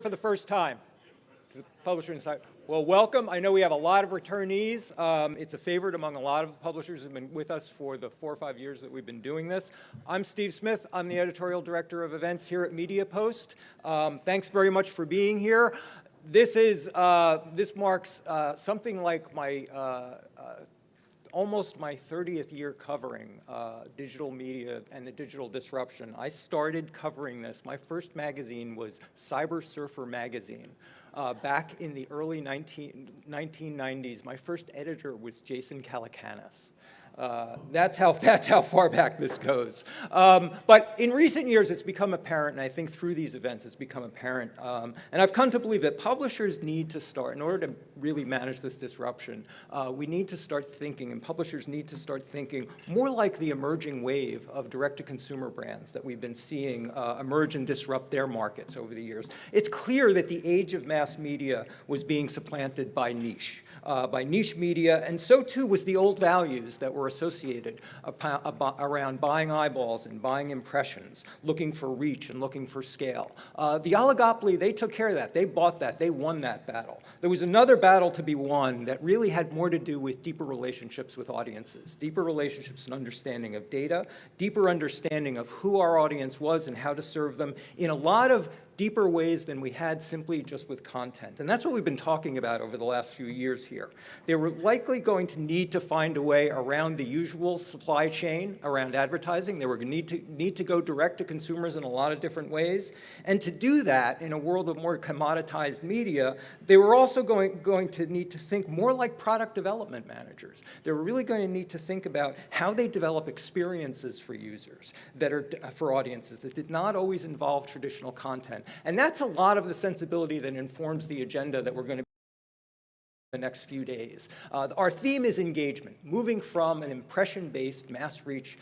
For the first time to the Publisher Insider. Well, welcome. I know we have a lot of returnees. It's a favorite among a lot of publishers who have been with us for the 4 or 5 years that we've been doing this. I'm Steve Smith. I'm the editorial director of events here at MediaPost. Thanks very much for being here. This marks something like my almost my 30th year covering digital media and the digital disruption. I started covering this. My first magazine was Cyber Surfer magazine back in the early 1990s. My first editor was Jason Calacanis. That's how far back this goes. But in recent years, it's become apparent, and I think through these events, it's become apparent. And I've come to believe that publishers need to start, in order to really manage this disruption, we need to start thinking, and publishers need to start thinking more like the emerging wave of direct-to-consumer brands that we've been seeing emerge and disrupt their markets over the years. It's clear that the age of mass media was being supplanted by niche media, and so too was the old values that were associated around buying eyeballs and buying impressions, looking for reach and looking for scale. The oligopoly, they took care of that. They bought that. They won that battle. There was another battle to be won that really had more to do with deeper relationships with audiences, deeper relationships and understanding of data, deeper understanding of who our audience was and how to serve them in a lot of deeper ways than we had simply just with content. And that's what we've been talking about over the last few years here. They were likely going to need to find a way around the usual supply chain, around advertising. They were going to need to go direct to consumers in a lot of different ways. And to do that in a world of more commoditized media, they were also going to need to think more like product development managers. They were really going to need to think about how they develop experiences for users that are for audiences that did not always involve traditional content. And that's a lot of the sensibility that informs the agenda that we're going to the next few days. Our theme is engagement, moving from an impression-based mass reach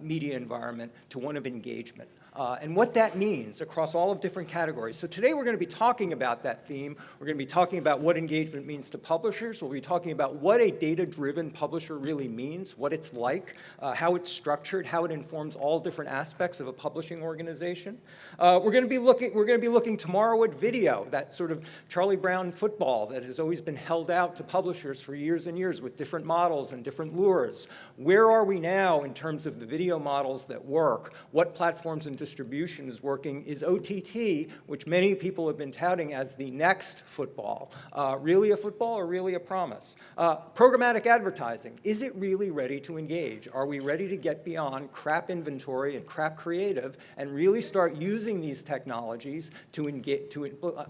media environment to one of engagement. And what that means across all of different categories. So today we're going to be talking about that theme. We're going to be talking about what engagement means to publishers. We'll be talking about what a data-driven publisher really means, what it's like, how it's structured, how it informs all different aspects of a publishing organization. We're going to be looking tomorrow at video, that sort of Charlie Brown football that has always been held out to publishers for years and years with different models and different lures. Where are we now in terms of the video models that work? What platforms and distribution is working? Is OTT, which many people have been touting as the next football, really a football or really a promise? Programmatic advertising, is it really ready to engage? Are we ready to get beyond crap inventory and crap creative and really start using these technologies to engage?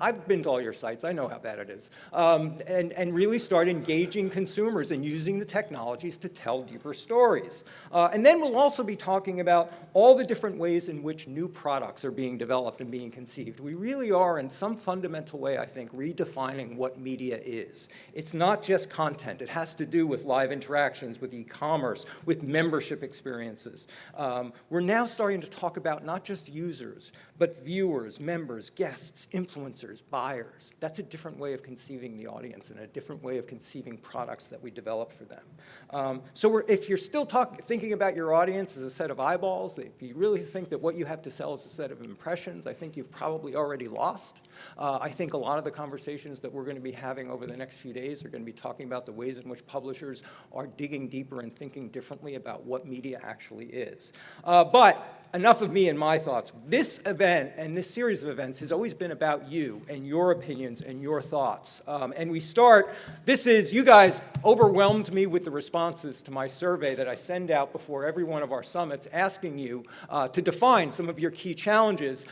I've been to all your sites, I know how bad it is, and really start engaging consumers and using the technologies to tell deeper stories. And then we'll also be talking about all the different ways in which new products are being developed and being conceived. We really are, in some fundamental way, I think, redefining what media is. It's not just content. It has to do with live interactions, with e-commerce, with membership experiences. We're now starting to talk about not just users, but viewers, members, guests, influencers, buyers. That's a different way of conceiving the audience and a different way of conceiving products that we develop for them. So if you're still thinking about your audience as a set of eyeballs, if you really think that what you have to sell is a set of impressions, I think you've probably already lost. I think a lot of the conversations that we're going to be having over the next few days are going to be talking about the ways in which publishers are digging deeper and thinking differently about what media actually is. But enough of me and my thoughts. This event and this series of events has always been about you and your opinions and your thoughts. And we start, you guys overwhelmed me with the responses to my survey that I send out before every one of our summits asking you to define some of your key challenges.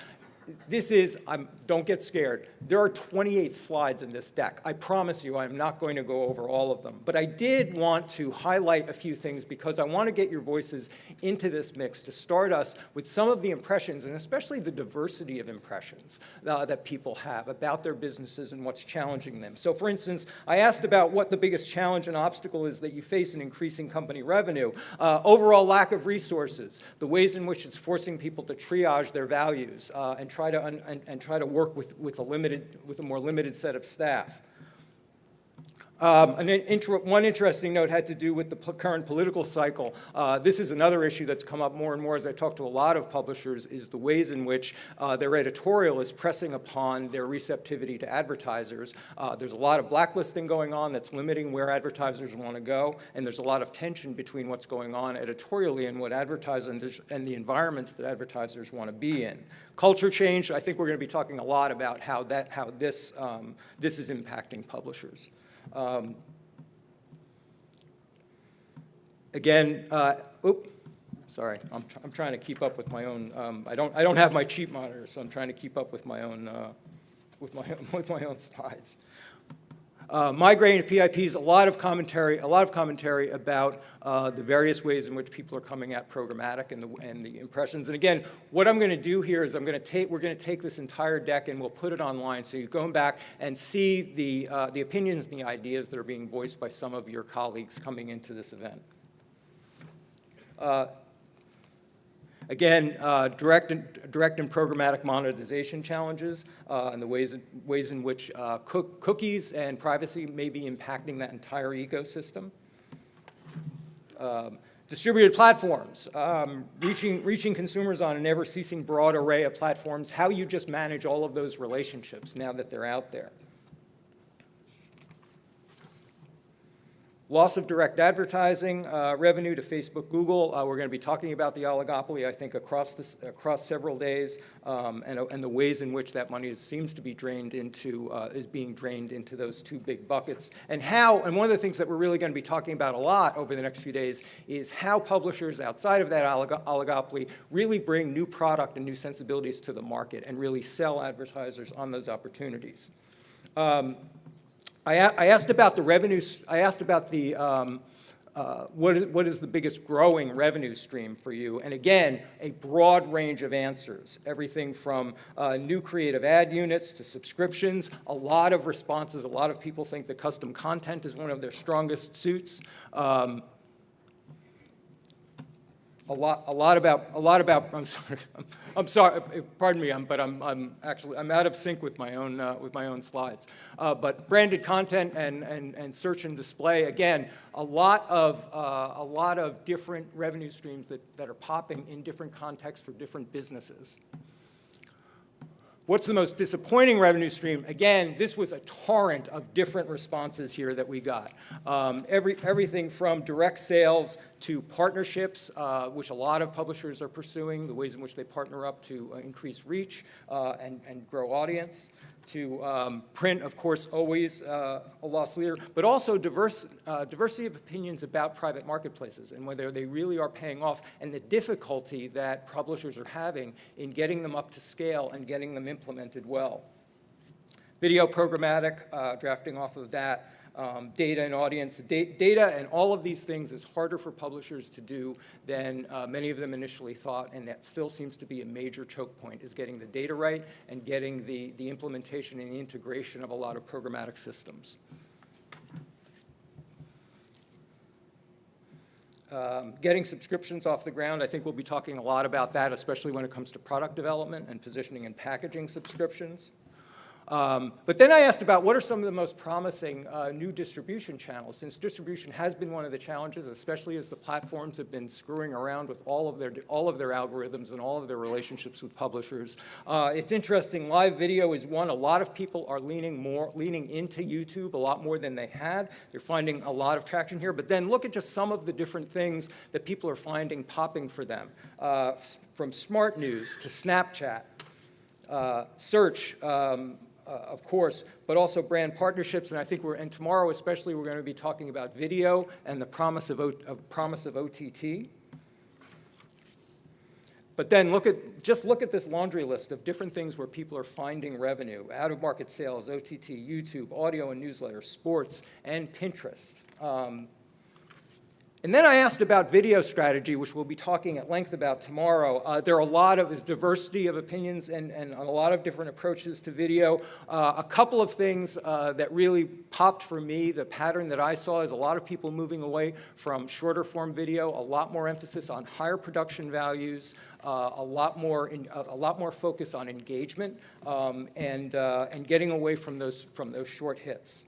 Don't get scared. There are 28 slides in this deck. I promise you I'm not going to go over all of them. But I did want to highlight a few things because I want to get your voices into this mix to start us with some of the impressions, and especially the diversity of impressions that people have about their businesses and what's challenging them. So for instance, I asked about what the biggest challenge and obstacle is that you face in increasing company revenue, overall lack of resources, the ways in which it's forcing people to triage their values and try to work with a more limited set of staff. One interesting note had to do with the current political cycle. This is another issue that's come up more and more as I talk to a lot of publishers, is the ways in which their editorial is pressing upon their receptivity to advertisers. There's a lot of blacklisting going on that's limiting where advertisers want to go, and there's a lot of tension between what's going on editorially and what advertisers and the environments that advertisers want to be in. Culture change, I think we're going to be talking a lot about how this is impacting publishers. Again, sorry, I'm trying to keep up with my own. I don't have my cheap monitor, so I'm trying to keep up with my own with my own slides. Migrating to PIPs, a lot of commentary about the various ways in which people are coming at programmatic and the impressions. And again, what I'm going to do here is we're going to take this entire deck and we'll put it online, so you're going back and see the opinions and the ideas that are being voiced by some of your colleagues coming into this event. Again, direct and programmatic monetization challenges and the ways in which cookies and privacy may be impacting that entire ecosystem. Distributed platforms, reaching consumers on an ever-ceasing broad array of platforms, how you just manage all of those relationships now that they're out there. Loss of direct advertising revenue to Facebook, Google. We're going to be talking about the oligopoly, I think, across several days, and the ways in which that money seems to be drained into, is being drained into those two big buckets. And one of the things that we're really going to be talking about a lot over the next few days is how publishers outside of that oligopoly really bring new product and new sensibilities to the market and really sell advertisers on those opportunities. I asked about the revenues. I asked about the what is the biggest growing revenue stream for you? And again, a broad range of answers, everything from new creative ad units to subscriptions. A lot of responses. A lot of people think that custom content is one of their strongest suits. A lot about. I'm sorry. Pardon me. But I'm out of sync with my own slides. But branded content and search and display. Again, a lot of different revenue streams that are popping in different contexts for different businesses. What's the most disappointing revenue stream? Again, this was a torrent of different responses here that we got. Everything from direct sales to partnerships, which a lot of publishers are pursuing, the ways in which they partner up to increase reach and grow audience, to print, of course, always a loss leader, but also diversity of opinions about private marketplaces and whether they really are paying off, and the difficulty that publishers are having in getting them up to scale and getting them implemented well. Video programmatic, drafting off of that. Data and audience. Data and all of these things is harder for publishers to do than many of them initially thought, and that still seems to be a major choke point, is getting the data right and getting the implementation and the integration of a lot of programmatic systems. Getting subscriptions off the ground, I think we'll be talking a lot about that, especially when it comes to product development and positioning and packaging subscriptions. But then I asked about what are some of the most promising new distribution channels, since distribution has been one of the challenges, especially as the platforms have been screwing around with all of their algorithms and all of their relationships with publishers. It's interesting, live video is one. A lot of people are leaning into YouTube a lot more than they had. They're finding a lot of traction here. But then look at just some of the different things that people are finding popping for them, from smart news to Snapchat, search. Of course, but also brand partnerships, and I think and tomorrow especially, we're going to be talking about video and the promise of OTT. But then just look at this laundry list of different things where people are finding revenue: out-of-market sales, OTT, YouTube, audio and newsletter, sports, and Pinterest. And then I asked about video strategy, which we'll be talking at length about tomorrow. There are is diversity of opinions and a lot of different approaches to video. A couple of things that really popped for me, the pattern that I saw is a lot of people moving away from shorter form video, a lot more emphasis on higher production values, a lot more focus on engagement, and getting away from those short hits.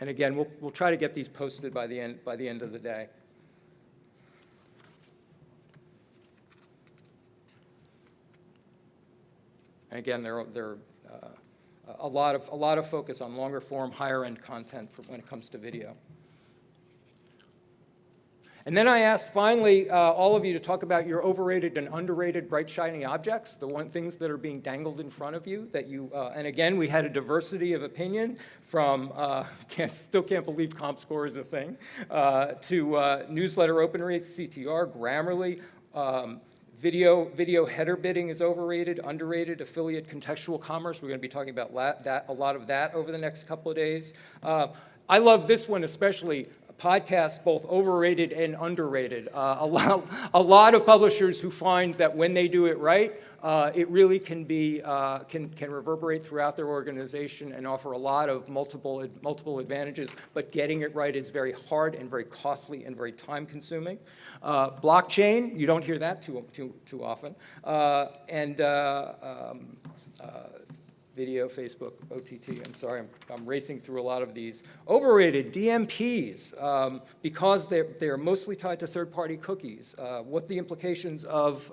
And again, we'll try to get these posted by the end of the day. And again, there are a lot of focus on longer form, higher end content when it comes to video. And then I asked, finally, all of you to talk about your overrated and underrated bright, shiny objects, the things that are being dangled in front of you that you, and again, we had a diversity of opinion from, still can't believe ComScore is a thing, to newsletter open rates, CTR, Grammarly, video header bidding is overrated, underrated, affiliate contextual commerce. We're going to be talking about a lot of that over the next couple of days. I love this one especially. Podcasts, both overrated and underrated. A lot of publishers who find that when they do it right, it really can reverberate throughout their organization and offer a lot of multiple advantages, but getting it right is very hard and very costly and very time-consuming. Blockchain, you don't hear that too often. Video, Facebook, OTT. I'm sorry, I'm racing through a lot of these. Overrated, DMPs, because they're mostly tied to third-party cookies. What the implications of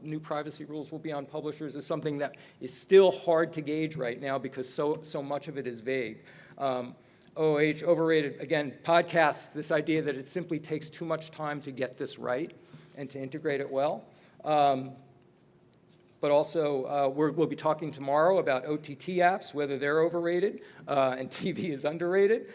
new privacy rules will be on publishers is something that is still hard to gauge right now because so much of it is vague. OOH, overrated, again, podcasts, this idea that it simply takes too much time to get this right and to integrate it well. But also, we'll be talking tomorrow about OTT apps, whether they're overrated, and TV is underrated.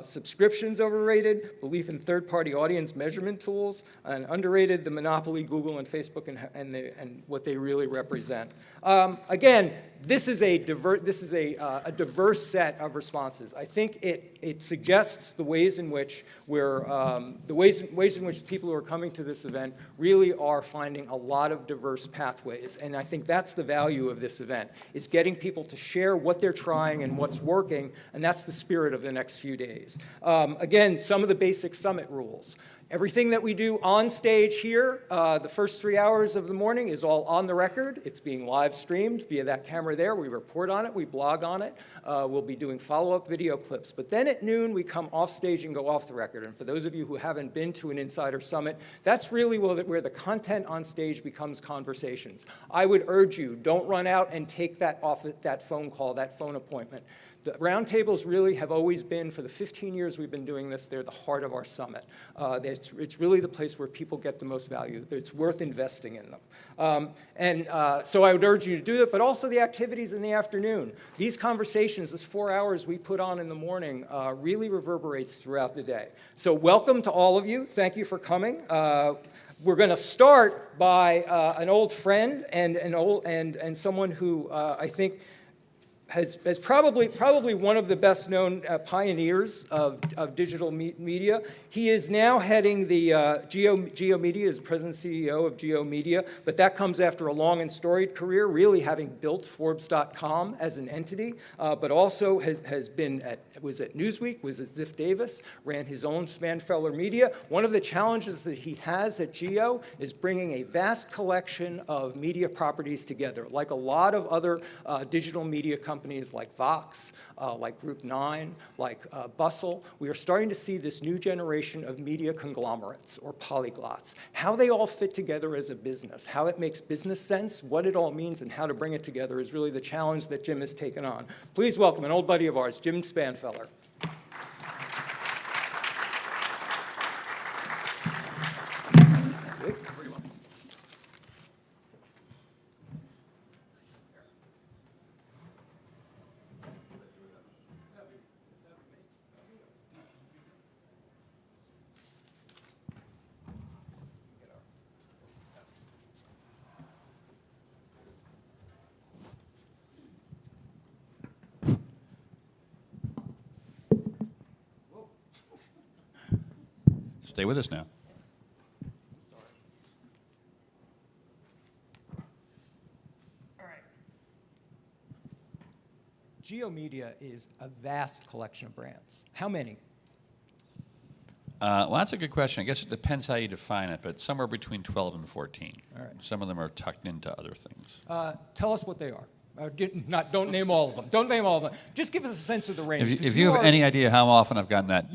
Subscriptions overrated, belief in third-party audience measurement tools, and underrated, the monopoly Google and Facebook and what they really represent. Again, this is a diverse set of responses. I think it suggests the ways in which ways in which people who are coming to this event really are finding a lot of diverse pathways. And I think that's the value of this event, is getting people to share what they're trying and what's working, and that's the spirit of the next few days. Again, some of the basic summit rules. Everything that we do on stage here, the first 3 hours of the morning, is all on the record. It's being live streamed via that camera there. We report on it. We blog on it. We'll be doing follow-up video clips. But then at noon, we come off stage and go off the record. And for those of you who haven't been to an Insider Summit, that's really where the content on stage becomes conversations. I would urge you, don't run out and take that phone call, that phone appointment. The roundtables really have always been, for the 15 years we've been doing this, they're the heart of our summit. It's really the place where people get the most value. It's worth investing in them. So I would urge you to do that, but also the activities in the afternoon. These conversations, this 4 hours we put on in the morning, really reverberates throughout the day. So welcome to all of you. Thank you for coming. We're going to start by an old friend and someone who I think has probably one of the best-known pioneers of digital media. He is now heading the Geo Media, is president and CEO of Geo Media, but that comes after a long and storied career, really having built Forbes.com as an entity, but also was at Newsweek, was at Ziff Davis, ran his own Spanfeller Media. One of the challenges that he has at Geo is bringing a vast collection of media properties together, like a lot of other digital media companies like Vox, like Group 9, like Bustle. We are starting to see this new generation of media conglomerates or polyglots, how they all fit together as a business, how it makes business sense, what it all means, and how to bring it together is really the challenge that Jim has taken on. Please welcome an old buddy of ours, Jim Spanfeller. Stay with us now. All right. Geo Media is a vast collection of brands. How many? Well, that's a good question. I guess it depends how you define it, but somewhere between 12 and 14. All right. Some of them are tucked into other things. Tell us what they are. Don't name all of them. Don't name all of them. Just give us a sense of the range. If you have any idea how often I've gotten that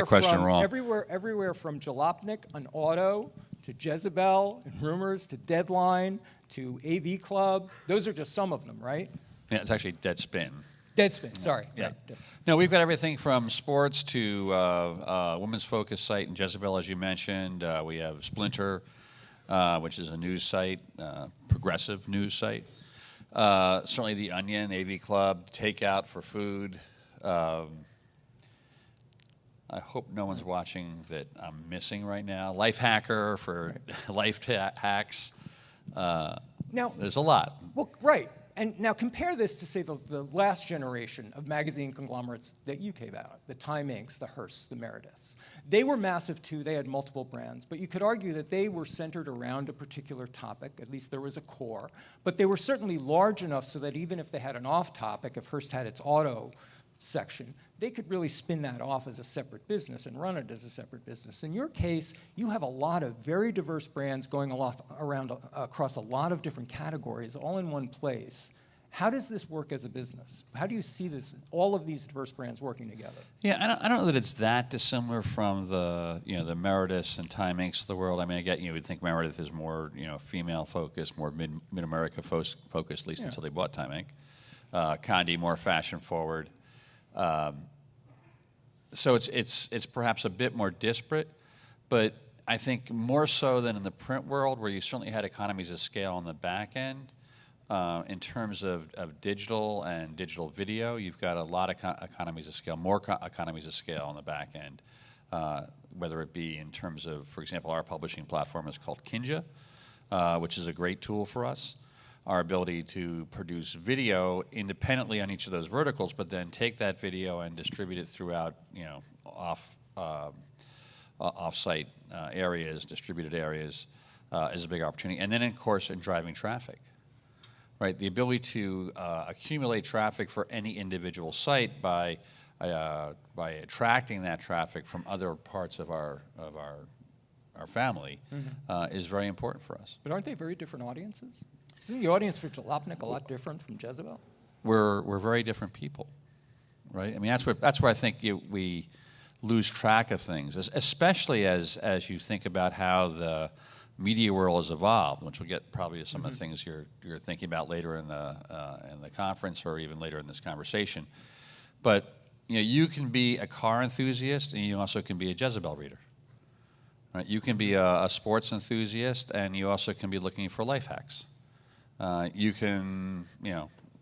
question wrong. Everywhere from Jalopnik on auto to Jezebel and Rumors to Deadline to AV Club. Those are just some of them, right? Yeah, it's actually Deadspin. Deadspin, sorry. Yeah. Right. No, we've got everything from sports to women's focus site and Jezebel, as you mentioned. We have Splinter, which is a news site, progressive news site. Certainly The Onion, AV Club, Takeout for food. I hope no one's watching that I'm missing right now. Life Hacker for life hacks. Now, there's a lot. Well, right. And now compare this to, say, the last generation of magazine conglomerates that you came out of, the Time Incs., the Hearsts, the Merediths. They were massive too, they had multiple brands, but you could argue that they were centered around a particular topic, at least there was a core, but they were certainly large enough so that even if they had an off topic, if Hearst had its auto section, they could really spin that off as a separate business and run it as a separate business. In your case, you have a lot of very diverse brands going around across a lot of different categories, all in one place. How does this work as a business? How do you see this, all of these diverse brands working together? Yeah, I don't know that it's that dissimilar from the the Merediths and Time Incs. of the world. I mean, you would think Meredith is more female focused, more mid America focused, at least until they bought Time Inc. Condé more fashion forward. So it's perhaps a bit more disparate, but I think more so than in the print world, where you certainly had economies of scale on the back end. In terms of digital and digital video, you've got a lot of economies of scale, more economies of scale on the back end, whether it be in terms of, for example, our publishing platform is called Kinja, which is a great tool for us. Our ability to produce video independently on each of those verticals, but then take that video and distribute it throughout, off-site areas, distributed areas, is a big opportunity. And then, of course, in driving traffic. Right, the ability to accumulate traffic for any individual site by attracting that traffic from other parts of our family is very important for us. But aren't they very different audiences? Isn't the audience for Jalopnik a lot different from Jezebel? We're very different people, right? I mean, that's where I think we lose track of things, especially as you think about how the media world has evolved, which we'll get probably to some of the things you're thinking about later in the conference or even later in this conversation. But you can be a car enthusiast and you also can be a Jezebel reader. Right? You can be a sports enthusiast and you also can be looking for life hacks. You can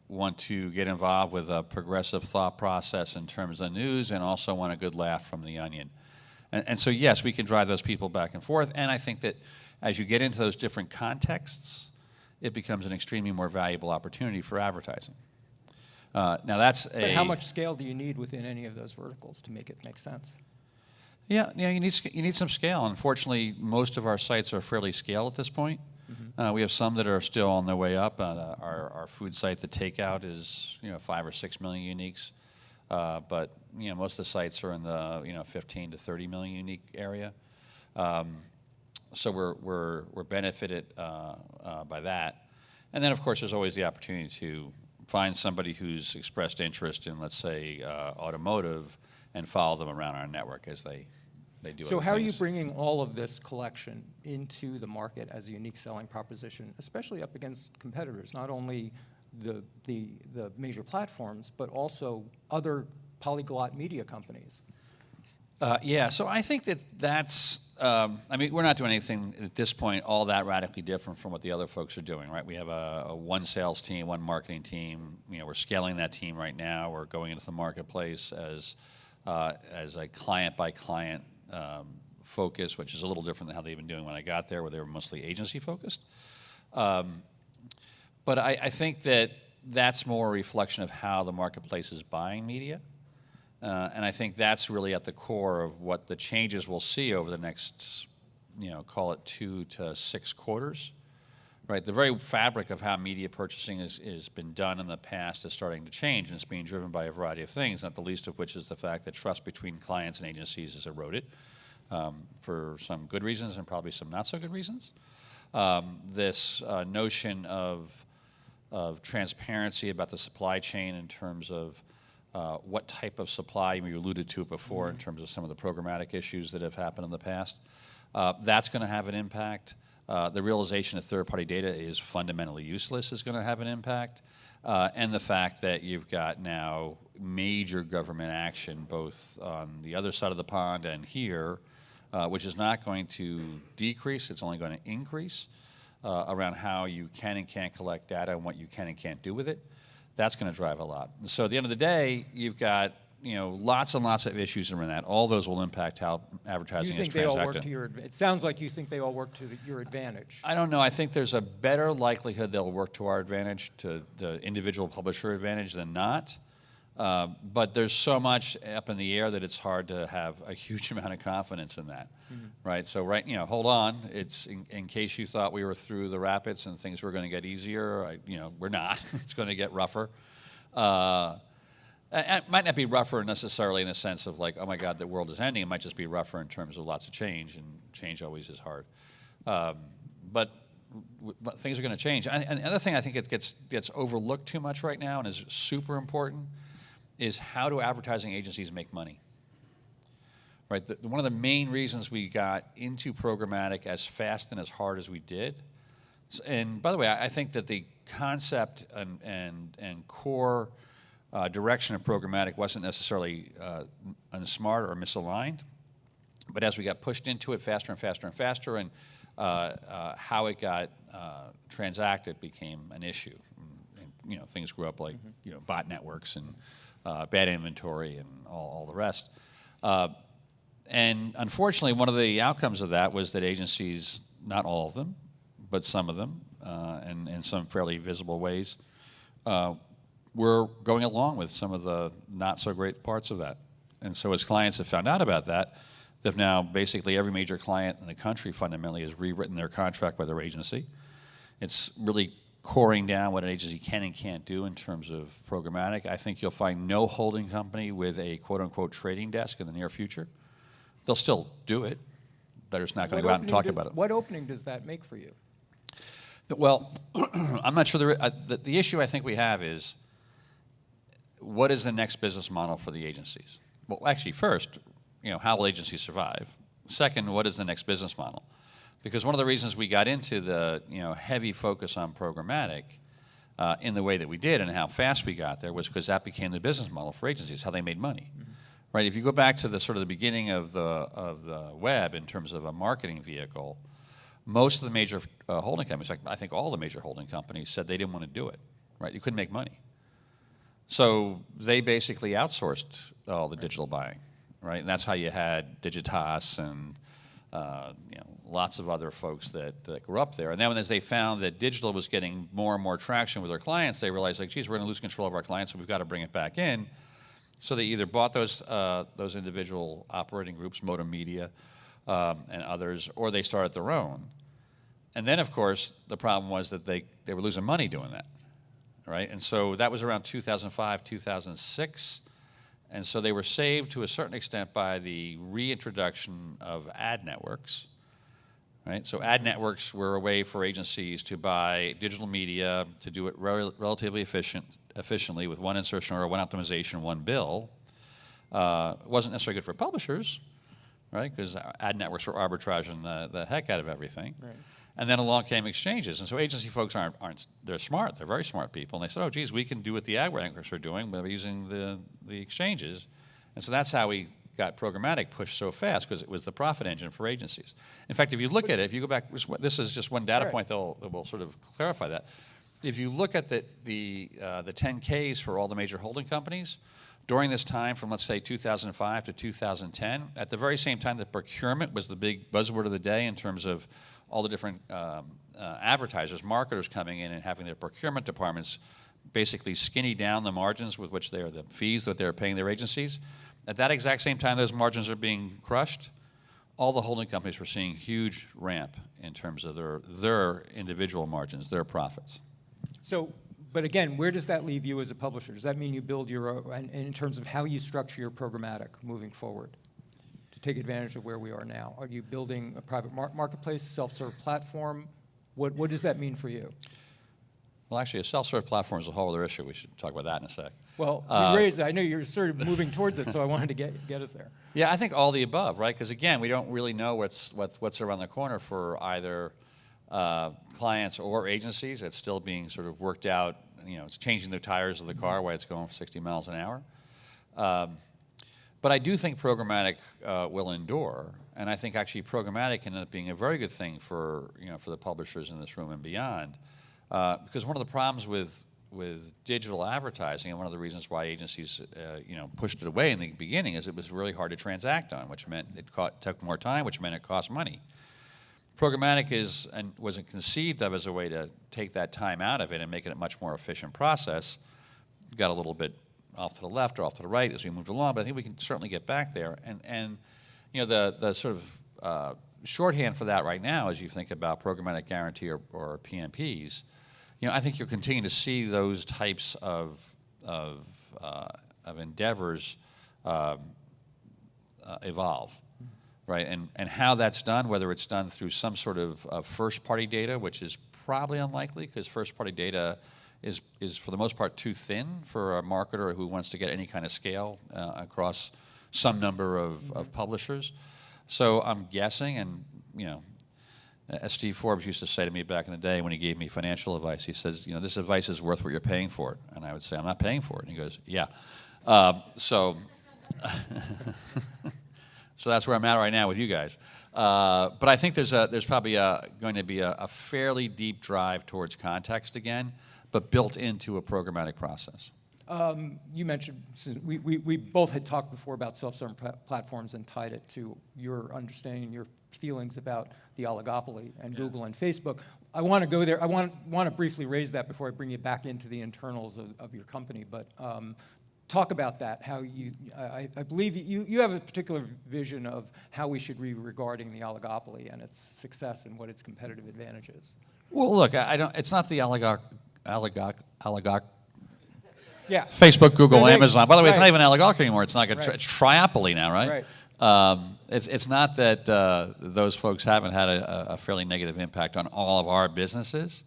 want to get involved with a progressive thought process in terms of news and also want a good laugh from The Onion. And so yes, we can drive those people back and forth, and I think that as you get into those different contexts, it becomes an extremely more valuable opportunity for advertising. Now that's But how much scale do you need within any of those verticals to make it make sense? Yeah, you need some scale. Unfortunately, most of our sites are fairly scaled at this point. We have some that are still on their way up. Our food site, The Takeout, is 5 or 6 million uniques, but most of the sites are in the 15 to 30 million unique area. So we're benefited by that. And then, of course, there's always the opportunity to find somebody who's expressed interest in, let's say, automotive, and follow them around our network as they do So other how are you things. bringing all of this collection into the market as a unique selling proposition, especially up against competitors, not only the major platforms, but also other polyglot media companies? Yeah, so I think that's, I mean, we're not doing anything at this point all that radically different from what the other folks are doing, right? We have a one sales team, one marketing team. We're scaling that team right now. We're going into the marketplace as a client-by-client focus, which is a little different than how they've been doing when I got there, where they were mostly agency-focused. But I think that that's more a reflection of how the marketplace is buying media. And I think that's really at the core of what the changes we'll see over the next, call it 2 to 6 quarters, right? The very fabric of how media purchasing has been done in the past is starting to change, and it's being driven by a variety of things, not the least of which is the fact that trust between clients and agencies is eroded for some good reasons and probably some not so good reasons. This notion of of transparency about the supply chain in terms of what type of supply, you alluded to it before in terms of some of the programmatic issues that have happened in the past. That's going to have an impact. The realization that third-party data is fundamentally useless is going to have an impact. And the fact that you've got now major government action both on the other side of the pond and here, which is not going to decrease, it's only going to increase around how you can and can't collect data and what you can and can't do with it. That's going to drive a lot. So at the end of the day, you've got lots and lots of issues around that. All those will impact how advertising is transacted. You think they all work to your advantage? It sounds like you think they all work to your advantage. I don't know. I think there's a better likelihood they'll work to our advantage, to the individual publisher advantage, than not. But there's so much up in the air that it's hard to have a huge amount of confidence in that, right? So hold on. It's in case you thought we were through the rapids and things were going to get easier. We're not. It's going to get rougher. It might not be rougher necessarily in the sense of like, oh my God, the world is ending. It might just be rougher in terms of lots of change, and change always is hard. But things are going to change. And the other thing I think it gets overlooked too much right now and is super important is how do advertising agencies make money? Right. One of the main reasons we got into programmatic as fast and as hard as we did, and by the way, I think that the concept and core direction of programmatic wasn't necessarily unsmart or misaligned, but as we got pushed into it faster and faster and faster, and how it got transacted became an issue. And, things grew up like bot networks and bad inventory and all the rest. And unfortunately, one of the outcomes of that was that agencies, not all of them, but some of them, and in some fairly visible ways, were going along with some of the not so great parts of that. And so as clients have found out about that, they've now basically every major client in the country fundamentally has rewritten their contract with their agency. It's really coring down what an agency can and can't do in terms of programmatic. I think you'll find no holding company with a quote-unquote trading desk in the near future. They'll still do it. They're just not going to go out and talk about it. What opening does that make for you? Well, I'm not sure. The issue I think we have is, what is the next business model for the agencies? Well, actually, first, how will agencies survive? Second, what is the next business model? Because one of the reasons we got into the heavy focus on programmatic in the way that we did and how fast we got there was because that became the business model for agencies, how they made money. Right? If you go back to the sort of the beginning of the web in terms of a marketing vehicle, most of the major holding companies, I think all the major holding companies, said they didn't want to do it. Right? You couldn't make money. So they basically outsourced all the digital buying, right? And that's how you had Digitas and lots of other folks that grew up there. And then as they found that digital was getting more and more traction with their clients, they realized, like, geez, we're going to lose control of our clients, so we've got to bring it back in. So they either bought those individual operating groups, Modem Media and others, or they started their own. And then, of course, the problem was that they were losing money doing that. Right? And so that was around 2005, 2006. And so they were saved to a certain extent by the reintroduction of ad networks. Right? So ad networks were a way for agencies to buy digital media, to do it relatively efficiently with one insertion or one optimization, one bill. It wasn't necessarily good for publishers, right? Because ad networks were arbitraging the heck out of everything. Right. And then along came exchanges. And so agency folks they're smart. They're very smart people. And they said, oh, geez, we can do what the ad networks are doing by using the exchanges. And so that's how we got programmatic pushed so fast, because it was the profit engine for agencies. In fact, if you look at it, if you go back, this is just one data point that will sort of clarify that. If you look at the 10Ks for all the major holding companies, during this time from, let's say, 2005 to 2010, at the very same time that procurement was the big buzzword of the day in terms of all the different advertisers, marketers coming in and having their procurement departments basically skinny down the margins with which the fees that they're paying their agencies. At that exact same time those margins are being crushed, all the holding companies were seeing huge ramp in terms of their individual margins, their profits. So, but again, where does that leave you as a publisher? Does that mean you build your own, in terms of how you structure your programmatic moving forward to take advantage of where we are now? Are you building a private marketplace, self-serve platform? What does that mean for you? Well, actually, a self-serve platform is a whole other issue. We should talk about that in a sec. Well, you raised it. I know you're sort of moving towards it, so I wanted to get us there. Yeah, I think all the above, right? Because again, we don't really know what's around the corner for either clients or agencies. It's still being sort of worked out. It's changing the tires of the car while it's going 60 miles an hour. But I do think programmatic will endure, and I think actually programmatic can end up being a very good thing for the publishers in this room and beyond. Because one of the problems with digital advertising, and one of the reasons why agencies pushed it away in the beginning, is it was really hard to transact on, which meant it took more time, which meant it cost money. Programmatic wasn't conceived of as a way to take that time out of it and make it a much more efficient process. Got a little bit off to the left or off to the right as we moved along, but I think we can certainly get back there. And the sort of shorthand for that right now, as you think about programmatic guarantee or PMPs, I think you'll continue to see those types of endeavors evolve, right? And how that's done, whether it's done through some sort of first-party data, which is probably unlikely because first-party data is for the most part too thin for a marketer who wants to get any kind of scale across some number of publishers. So I'm guessing, and as Steve Forbes used to say to me back in the day when he gave me financial advice, he says, this advice is worth what you're paying for it. And I would say, I'm not paying for it. And he goes, yeah. So that's where I'm at right now with you guys. But I think there's probably going to be a fairly deep drive towards context again, but built into a programmatic process. You mentioned, we both had talked before about self-serve platforms and tied it to your understanding, your feelings about the oligopoly and Google and Facebook. I want to go there. I want to briefly raise that before I bring you back into the internals of your company. But talk about that, how I believe you have a particular vision of how we should be regarding the oligopoly and its success and what its competitive advantage is. Well, look, it's not the yeah. Facebook, Google, No, Amazon. By the way, it's not right. even oligarchy anymore. It's like Right. it's triopoly now, right? Right. It's not that those folks haven't had a fairly negative impact on all of our businesses,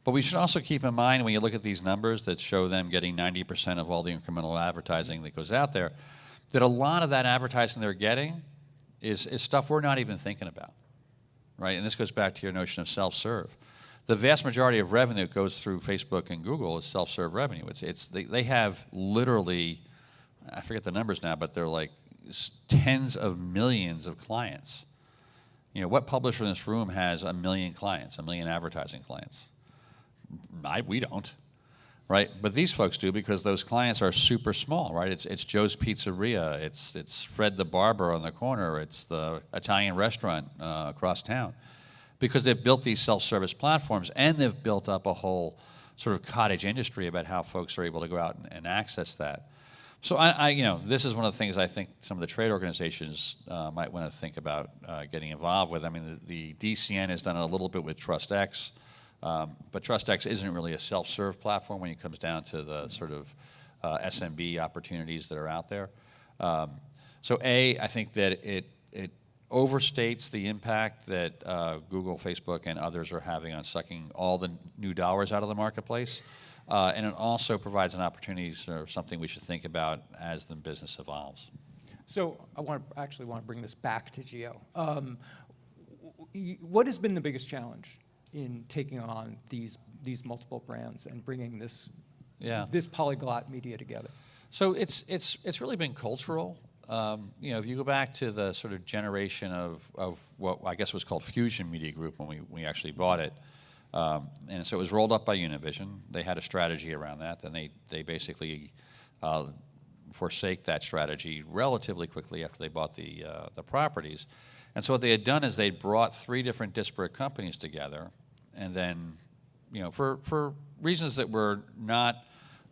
but we should also keep in mind when you look at these numbers that show them getting 90% of all the incremental advertising that goes out there, that a lot of that advertising they're getting is stuff we're not even thinking about, right? And this goes back to your notion of self-serve. The vast majority of revenue that goes through Facebook and Google is self-serve revenue. They have literally, I forget the numbers now, but they're like tens of millions of clients. What publisher in this room has 1 million clients, 1 million advertising clients? We don't, right? But these folks do because those clients are super small, right? It's Joe's Pizzeria, it's Fred the Barber on the corner, it's the Italian restaurant across town. Because they've built these self-service platforms and they've built up a whole sort of cottage industry about how folks are able to go out and access that. So this is one of the things I think some of the trade organizations might want to think about getting involved with. I mean, the DCN has done it a little bit with TrustX, but TrustX isn't really a self-serve platform when it comes down to the sort of SMB opportunities that are out there. So I think that it overstates the impact that Google, Facebook, and others are having on sucking all the new dollars out of the marketplace. And it also provides an opportunity for something we should think about as the business evolves. So I actually want to bring this back to Geo. What has been the biggest challenge in taking on these multiple brands and bringing this polyglot media together? So it's really been cultural. If you go back to the sort of generation of what I guess was called Fusion Media Group when we actually bought it, and so it was rolled up by Univision. They had a strategy around that. Then they basically forsake that strategy relatively quickly after they bought the properties. And so what they had done is they brought 3 different disparate companies together, and then for reasons that were not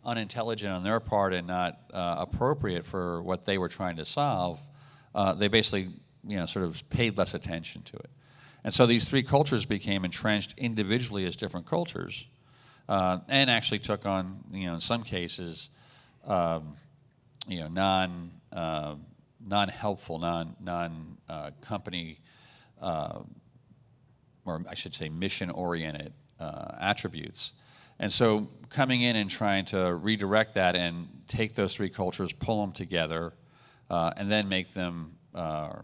unintelligent on their part and not appropriate for what they were trying to solve, they basically sort of paid less attention to it. And so these 3 cultures became entrenched individually as different cultures, and actually took on, in some cases, non-helpful, non-company, or I should say mission-oriented attributes. And so coming in and trying to redirect that and take those three cultures, pull them together, and then make them ask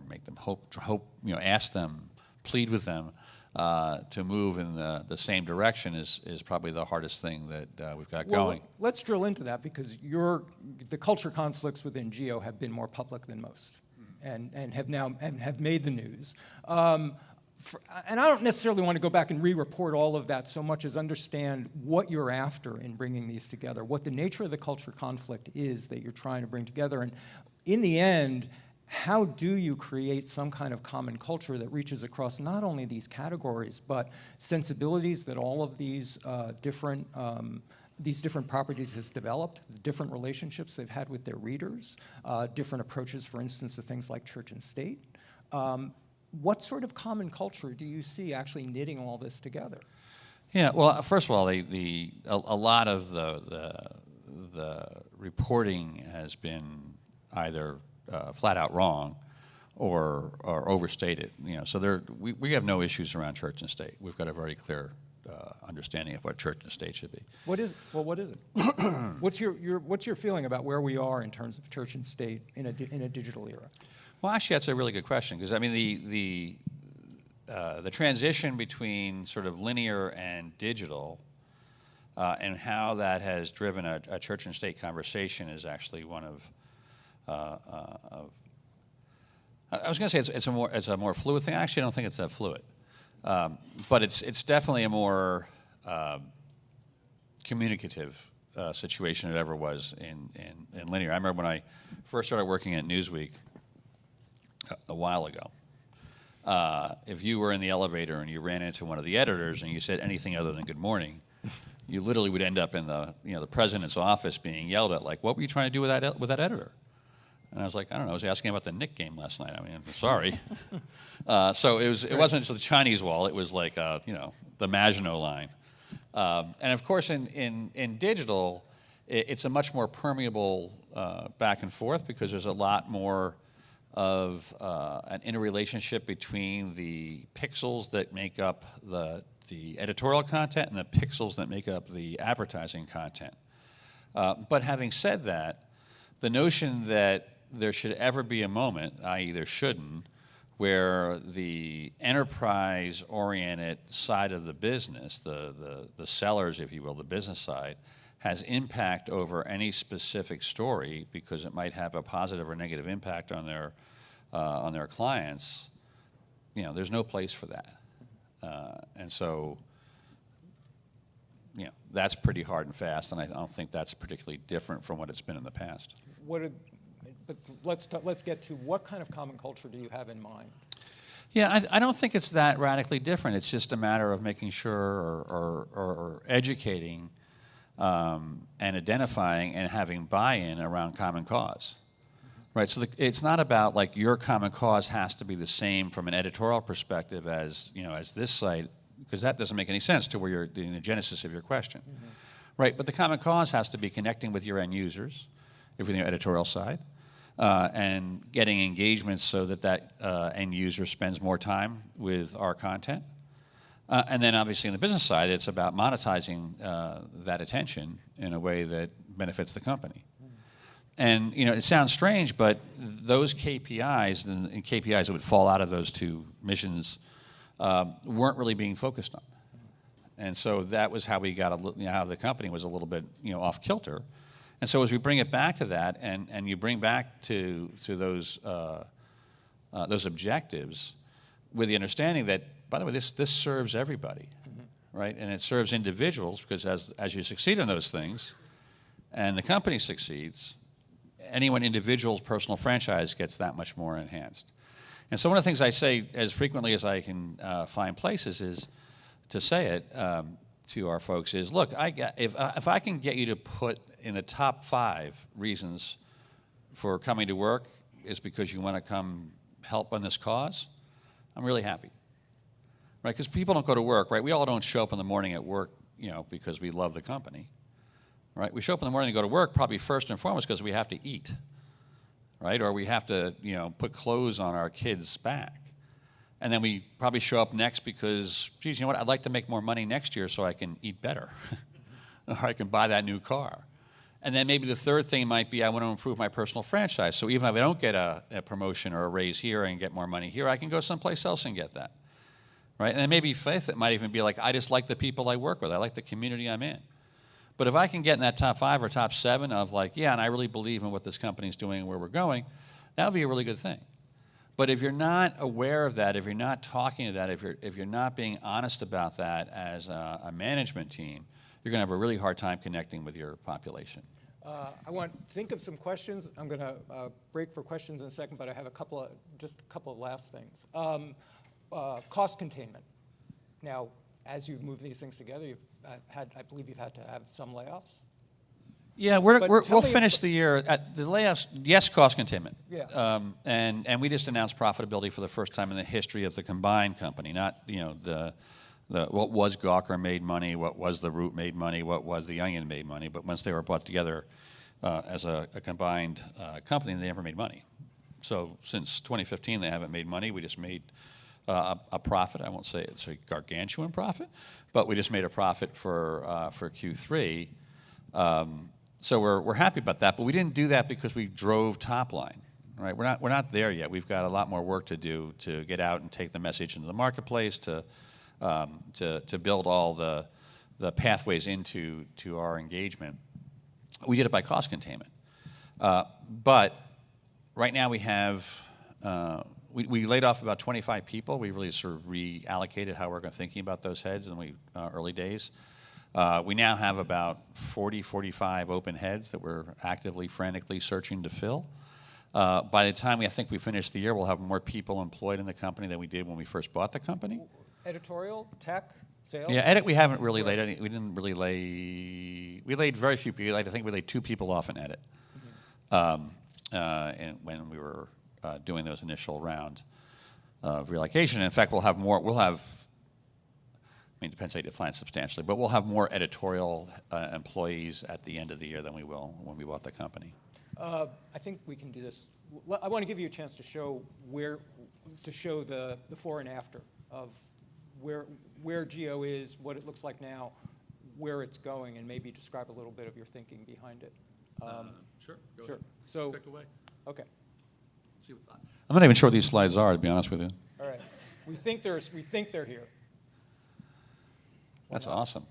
them, plead with them to move in the same direction is probably the hardest thing that we've got going. Let's drill into that, because the culture conflicts within GEO have been more public than most, and have made the news. And I don't necessarily want to go back and re-report all of that so much as understand what you're after in bringing these together, what the nature of the culture conflict is that you're trying to bring together, and in the end, how do you create some kind of common culture that reaches across not only these categories, but sensibilities that all of these different properties has developed, the different relationships they've had with their readers, different approaches, for instance, to things like church and state. What sort of common culture do you see actually knitting all this together? Yeah, well, first of all, a lot of the reporting has been either flat out wrong or overstated. So we have no issues around church and state. We've got a very clear understanding of what church and state should be. What is it? What's your feeling about where we are in terms of church and state in a digital era? Well, actually, that's a really good question, because I mean the transition between sort of linear and digital and how that has driven a church and state conversation is actually one of I was going to say it's a more fluid thing. Actually, I don't think it's that fluid, but it's definitely a more communicative situation than it ever was in linear. I remember when I first started working at Newsweek a while ago. If you were in the elevator and you ran into one of the editors and you said anything other than good morning, you literally would end up in the president's office being yelled at, like, what were you trying to do with that editor? And I was like, I don't know, I was asking about the Knick game last night. I mean, I'm sorry. So it wasn't just the Chinese wall, it was like the Maginot Line. And of course in digital, it's a much more permeable back and forth, because there's a lot more of an interrelationship between the pixels that make up the editorial content and the pixels that make up the advertising content. But having said that, the notion that there should ever be a moment, i.e. there shouldn't, where the enterprise-oriented side of the business, the sellers, if you will, the business side, has impact over any specific story because it might have a positive or negative impact on their clients, there's no place for that. And so, that's pretty hard and fast, and I don't think that's particularly different from what it's been in the past. But let's get to what kind of common culture do you have in mind? Yeah, I don't think it's that radically different. It's just a matter of making sure or educating and identifying and having buy-in around common cause. Right, so it's not about like your common cause has to be the same from an editorial perspective as this site, because that doesn't make any sense to where you're in the genesis of your question. Mm-hmm. Right, but the common cause has to be connecting with your end users, if you're on the editorial side, and getting engagements so that end user spends more time with our content. And then obviously on the business side, it's about monetizing that attention in a way that benefits the company. And it sounds strange, but those KPIs and KPIs that would fall out of those two missions weren't really being focused on. And so that was how we got how the company was a little bit off kilter. And so as we bring it back to that, and you bring back to those objectives, with the understanding that, by the way, this serves everybody, mm-hmm. right? And it serves individuals, because as you succeed in those things, and the company succeeds, anyone individual's personal franchise gets that much more enhanced. And so one of the things I say as frequently as I can find places is to say it to our folks is, look, if I can get you to put in the top 5 reasons for coming to work is because you want to come help on this cause, I'm really happy. Right? Because people don't go to work, right? We all don't show up in the morning at work, because we love the company. Right? We show up in the morning and go to work probably first and foremost because we have to eat, right? Or we have to, put clothes on our kids' back. And then we probably show up next because, geez, you know what? I'd like to make more money next year so I can eat better, or I can buy that new car. And then maybe the third thing might be I want to improve my personal franchise. So even if I don't get a promotion or a raise here and get more money here, I can go someplace else and get that, right? And then maybe fifth, it might even be like I just like the people I work with. I like the community I'm in. But if I can get in that top 5 or top 7 of like, yeah, and I really believe in what this company's doing and where we're going, that would be a really good thing. But if you're not aware of that, if you're not talking to that, if you're not being honest about that as a management team, you're going to have a really hard time connecting with your population. I want to think of some questions. I'm going to break for questions in a second, but I have just a couple of last things. Cost containment. Now, as you've moved these things together, I believe you've had to have some layoffs. Yeah, we'll finish the year at the layoffs. Yes, cost containment. Yeah. And we just announced profitability for the first time in the history of the combined company. Not the what was Gawker made money, what was the Root made money, what was the Onion made money. But once they were brought together as a combined company, they never made money. So since 2015, they haven't made money. We just made a profit. I won't say it's a gargantuan profit, but we just made a profit for Q3. So we're happy about that, but we didn't do that because we drove top line, right? We're not there yet. We've got a lot more work to do to get out and take the message into the marketplace, to build all the pathways into our engagement. We did it by cost containment, but right now we have we laid off about 25 people. We really sort of reallocated how we're thinking about those heads in the early days. We now have about 40, 45 open heads that we're actively, frantically searching to fill. By the time I think we finish the year, we'll have more people employed in the company than we did when we first bought the company. Editorial, tech, sales? Yeah, edit, we haven't really laid any, we didn't really lay, we laid very few people. I think we laid 2 people off in edit and when we were doing those initial round of reallocation. In fact, we'll have, I mean, it depends how you define substantially, but we'll have more editorial employees at the end of the year than we will when we bought the company. I think we can do this. I want to give you a chance to show the before and after of where Geo is, what it looks like now, where it's going, and maybe describe a little bit of your thinking behind it. Sure. Go sure. ahead. So, Click away. okay. I'm not even sure what these slides are, to be honest with you. All right. We think they're here. That's awesome.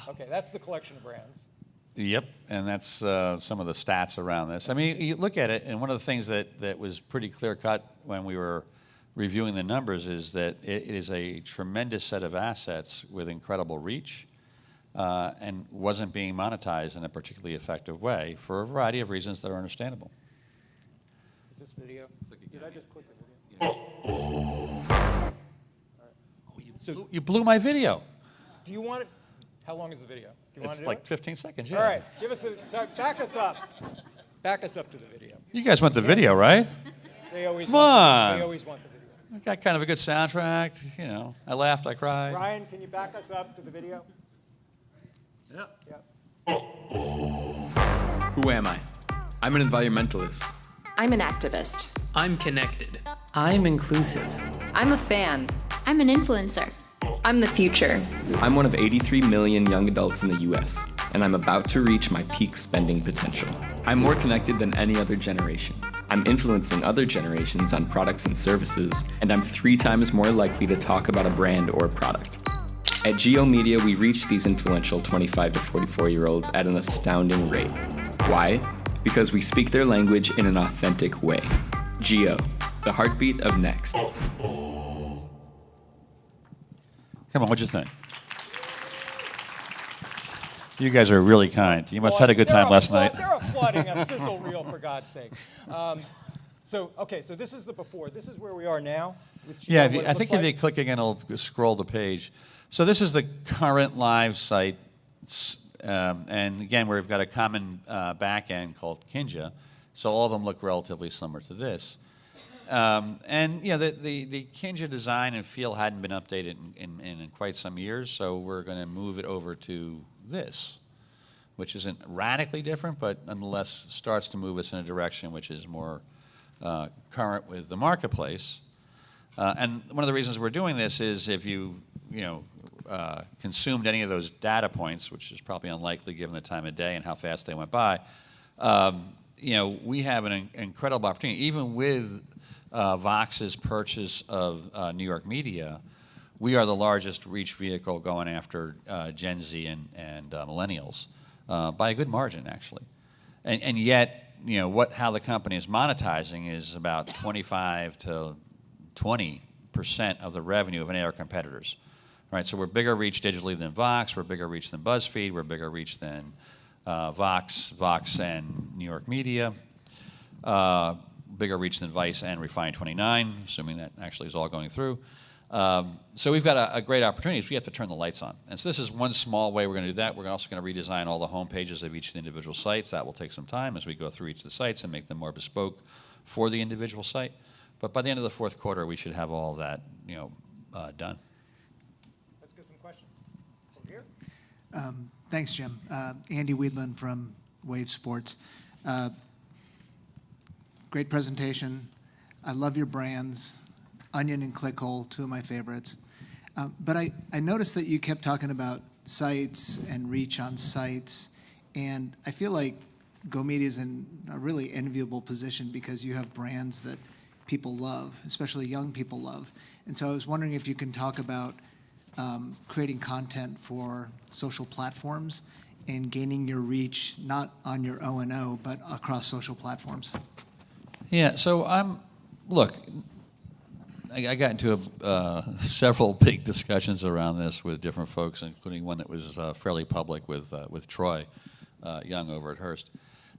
Okay, that's the collection of brands. Yep, and that's some of the stats around this. I mean, you look at it, and one of the things that was pretty clear-cut when we were reviewing the numbers is that it is a tremendous set of assets with incredible reach and wasn't being monetized in a particularly effective way for a variety of reasons that are understandable. Is this video? Did I just click the video? Yeah. So you blew my video. Do you want it? How long is the video? Do you want It's to do like it? 15 seconds, yeah. All right, back us up. Back us up to the video. You guys want the video, right? They always Come on. They always want the video. It got kind of a good soundtrack, you know. I laughed, I cried. Ryan, can you back us up to the video? Yeah. Who am I? I'm an environmentalist. I'm an activist. I'm connected. I'm inclusive. I'm a fan. I'm an influencer. I'm the future. I'm one of 83 million young adults in the US, and I'm about to reach my peak spending potential. I'm more connected than any other generation. I'm influencing other generations on products and services, and I'm 3 times more likely to talk about a brand or a product. At Geo Media, we reach these influential 25 to 44-year-olds at an astounding rate. Why? Because we speak their language in an authentic way. Geo, the heartbeat of Next. Come on, what'd you think? You guys are really kind. You must have had a good time last night. They're applauding a sizzle reel, for God's sake. So this is the before. This is where we are now. With Geo, Yeah, what it I think looks if you click again, it'll scroll the page. So this is the current live site. And again, we've got a common back end called Kinja. So all of them look relatively similar to this. And you know, the Kinja design and feel hadn't been updated in quite some years, so we're going to move it over to this, which isn't radically different, but nonetheless starts to move us in a direction which is more current with the marketplace. And one of the reasons we're doing this is if you consumed any of those data points, which is probably unlikely given the time of day and how fast they went by, we have an incredible opportunity. Even with Vox's purchase of New York Media, we are the largest reach vehicle going after Gen Z and millennials by a good margin, actually. And yet, how the company is monetizing is about 25 to 20% of the revenue of any of our competitors. Right, so we're bigger reach digitally than Vox, we're bigger reach than BuzzFeed, we're bigger reach than Vox and New York Media, bigger reach than Vice and Refine 29, assuming that actually is all going through. So we've got a great opportunity. We have to turn the lights on. And so this is one small way we're going to do that. We're also going to redesign all the home pages of each of the individual sites. That will take some time as we go through each of the sites and make them more bespoke for the individual site. But by the end of the fourth quarter, we should have all that done. Thanks, Jim. Andy Weedland from Wave Sports. Great presentation. I love your brands. Onion and Clickhole, two of my favorites. But I noticed that you kept talking about sites and reach on sites. And I feel like GoMedia is in a really enviable position because you have brands that people love, especially young people love. And so I was wondering if you can talk about creating content for social platforms and gaining your reach, not on your O&O, but across social platforms. Yeah, so look, I got into several big discussions around this with different folks, including one that was fairly public with Troy Young over at Hearst.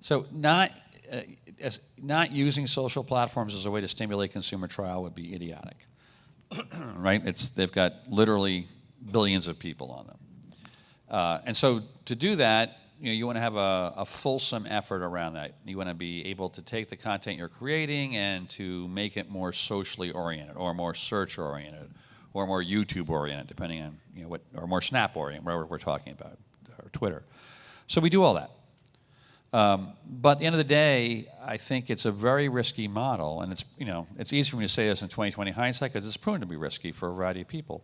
So not using social platforms as a way to stimulate consumer trial would be idiotic. Right? They've got literally billions of people on them. And so to do that, you want to have a fulsome effort around that. You want to be able to take the content you're creating and to make it more socially oriented or more search oriented or more YouTube oriented, depending on or more Snap oriented, whatever we're talking about, or Twitter. So we do all that. But at the end of the day, I think it's a very risky model, and it's easy for me to say this in 2020 hindsight because it's proven to be risky for a variety of people,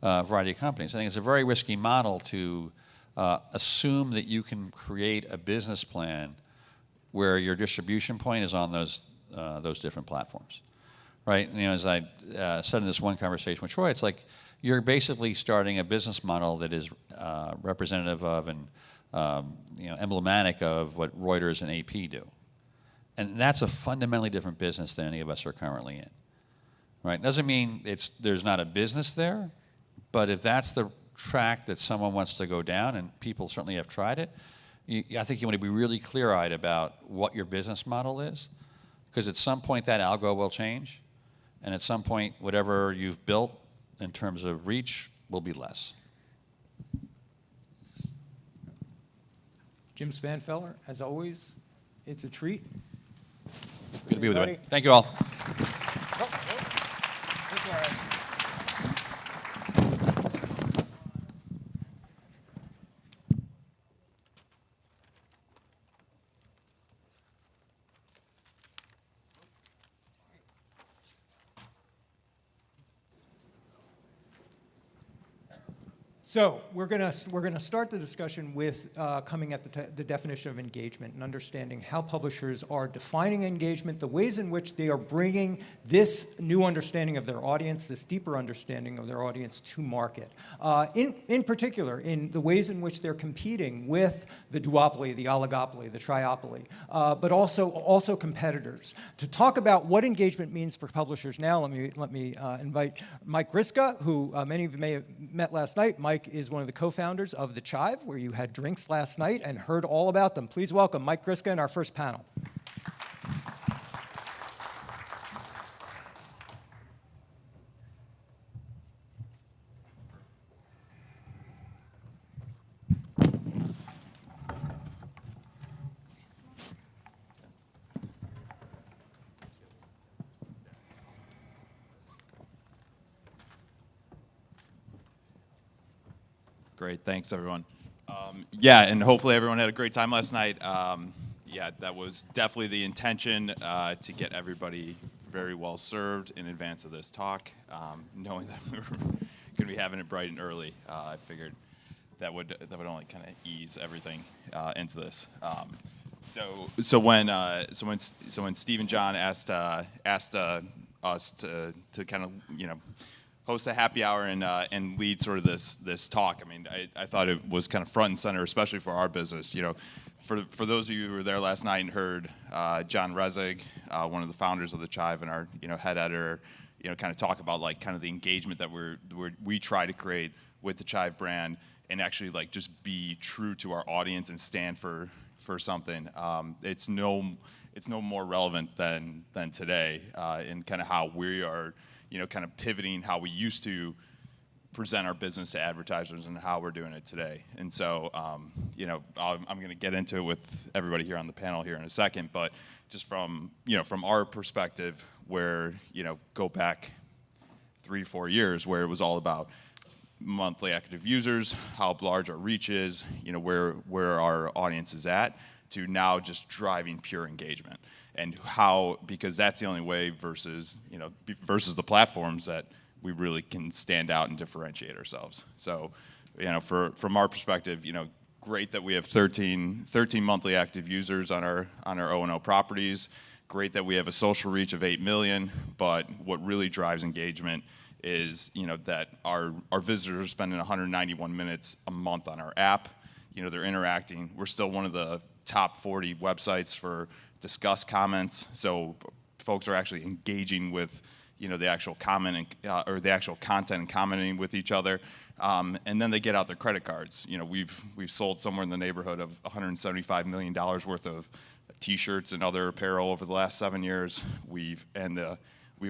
a variety of companies. I think it's a very risky model to assume that you can create a business plan where your distribution point is on those different platforms, right? As I said in this one conversation with Troy, it's like you're basically starting a business model that is representative of and emblematic of what Reuters and AP do. And that's a fundamentally different business than any of us are currently in. Right? Doesn't mean there's not a business there, but if that's the track that someone wants to go down, and people certainly have tried it, I think you want to be really clear-eyed about what your business model is, because at some point that algo will change, and at some point whatever you've built in terms of reach will be less. Jim Spanfeller, as always, it's a treat. Good to be with you. Thank you all. So we're gonna start the discussion with coming at the definition of engagement and understanding how publishers are defining engagement, the ways in which they are bringing this new understanding of their audience, this deeper understanding of their audience to market. In particular, in the ways in which they're competing with the duopoly, the oligopoly, the triopoly, but also competitors. To talk about what engagement means for publishers now, let me invite Mike Ryska, who many of you may have met last night. Mike is one of the co-founders of The Chive, where you had drinks last night and heard all about them. Please welcome Mike Ryska in our first panel. Great, thanks everyone. Yeah, and hopefully everyone had a great time last night. Yeah, that was definitely the intention, to get everybody very well served in advance of this talk. Knowing that we were going to be having it bright and early, I figured that would only kind of ease everything into this. So when Steve and John asked us to kind of host a happy hour and lead sort of this talk, I mean, I thought it was kind of front and center, especially for our business. For those of you who were there last night and heard John Resig, one of the founders of the Chive and our head editor, kind of talk about like kind of the engagement that we try to create with the Chive brand, and actually like just be true to our audience and stand for something. It's no more relevant than today in kind of how we are kind of pivoting how we used to present our business to advertisers and how we're doing it today. And so, I'm going to get into it with everybody here on the panel here in a second, but just from our perspective, where, go back 3-4 years, where it was all about monthly active users, how large our reach is, where our audience is at, to now just driving pure engagement. And because that's the only way versus the platforms that we really can stand out and differentiate ourselves. So, from our perspective, great that we have 13 monthly active users on our O&O properties. Great that we have a social reach of 8 million, but what really drives engagement is, that our visitors are spending 191 minutes a month on our app. They're interacting. We're still one of the top 40 websites for discuss comments. So folks are actually engaging with the actual comment or the actual content and commenting with each other, and then they get out their credit cards. We've sold somewhere in the neighborhood of $175 million worth of T-shirts and other apparel over the last 7 years. We've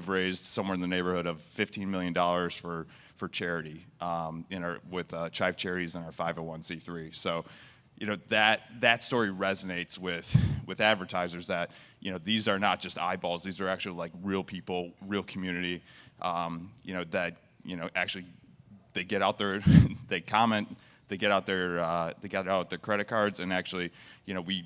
raised somewhere in the neighborhood of $15 million for charity with Chive Charities and our 501c3. So that story resonates with advertisers, that these are not just eyeballs, these are actually like real people, real community, that actually they get out there, they comment, they get out their credit cards, and actually we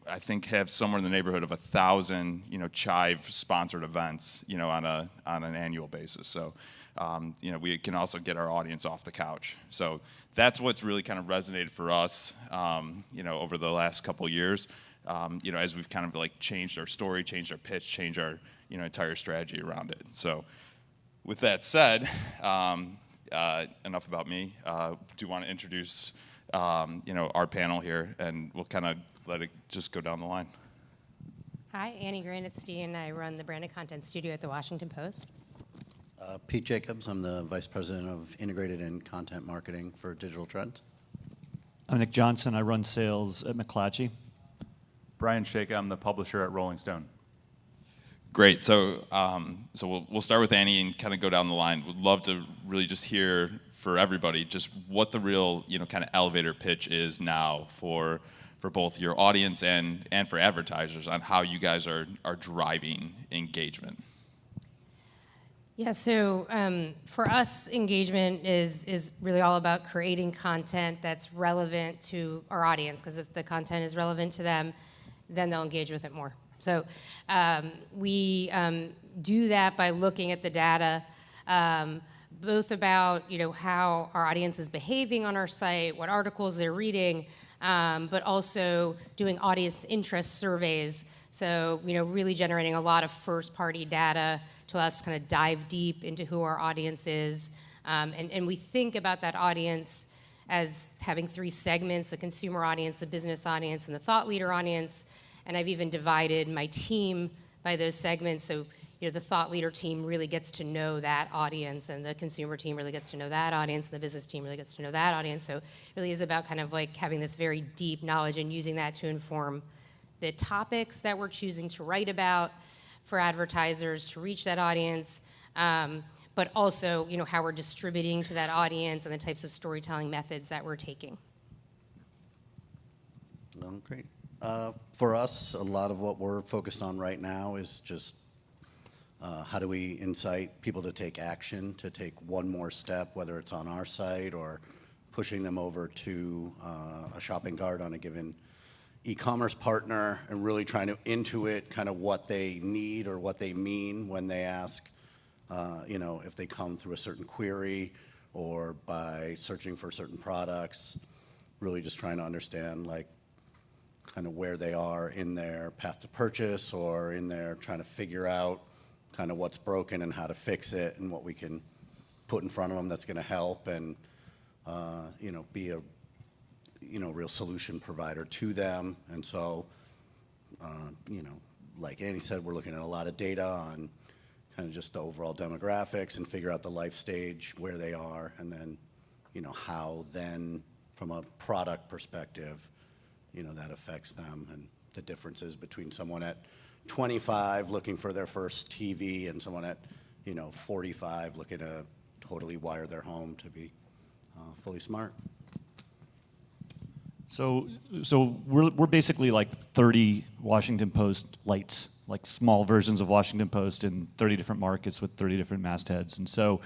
I think have somewhere in the neighborhood of 1,000 Chive sponsored events on an annual basis. So we can also get our audience off the couch. So that's what's really kind of resonated for us, over the last couple of years, as we've kind of like changed our story, changed our pitch, changed our entire strategy around it. So with that said, enough about me. Do you want to introduce our panel here, and we'll kind of let it just go down the line. Hi, Annie Granitstein. I run the branded content studio at the Washington Post. Pete Jacobs. I'm the Vice President of Integrated and Content Marketing for Digital Trends. I'm Nick Johnson. I run sales at McClatchy. Brian Shaka. I'm the publisher at Rolling Stone. Great. So we'll start with Annie and kind of go down the line. Would love to really just hear for everybody just what the real kind of elevator pitch is now for both your audience and for advertisers on how you guys are driving engagement. Yeah, so for us, engagement is really all about creating content that's relevant to our audience, because if the content is relevant to them, then they'll engage with it more. So we do that by looking at the data, both about how our audience is behaving on our site, what articles they're reading, but also doing audience interest surveys. So really generating a lot of first-party data to us to kind of dive deep into who our audience is, and we think about that audience as having 3 segments: the consumer audience, the business audience, and the thought leader audience. And I've even divided my team by those segments. So, the thought leader team really gets to know that audience, and the consumer team really gets to know that audience, and the business team really gets to know that audience. So it really is about kind of like having this very deep knowledge and using that to inform the topics that we're choosing to write about for advertisers to reach that audience, but also, how we're distributing to that audience and the types of storytelling methods that we're taking. Oh, great. For us, a lot of what we're focused on right now is just how do we incite people to take action, to take one more step, whether it's on our site or pushing them over to a shopping cart on a given e-commerce partner and really trying to intuit kind of what they need or what they mean when they ask, if they come through a certain query or by searching for certain products, really just trying to understand like kind of where they are in their path to purchase or in their trying to figure out kind of what's broken and how to fix it and what we can put in front of them that's going to help and, be a, real solution provider to them. And so, like Annie said, we're looking at a lot of data on kind of just the overall demographics and figure out the life stage, where they are, and then, how then from a product perspective, that affects them and the differences between someone at 25 looking for their first TV and someone at, 45 looking to totally wire their home to be fully smart. So we're basically like 30 Washington Post lights, like small versions of Washington Post in 30 different markets with 30 different mastheads. And so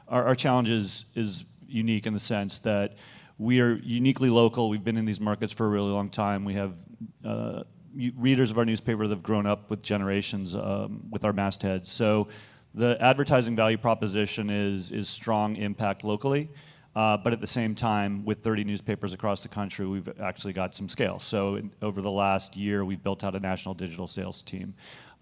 our challenge is unique in the sense that we are uniquely local. We've been in these markets for a really long time. We have readers of our newspaper that have grown up with generations with our mastheads. So the advertising value proposition is strong impact locally. But at the same time, with 30 newspapers across the country, we've actually got some scale. So over the last year, we've built out a national digital sales team.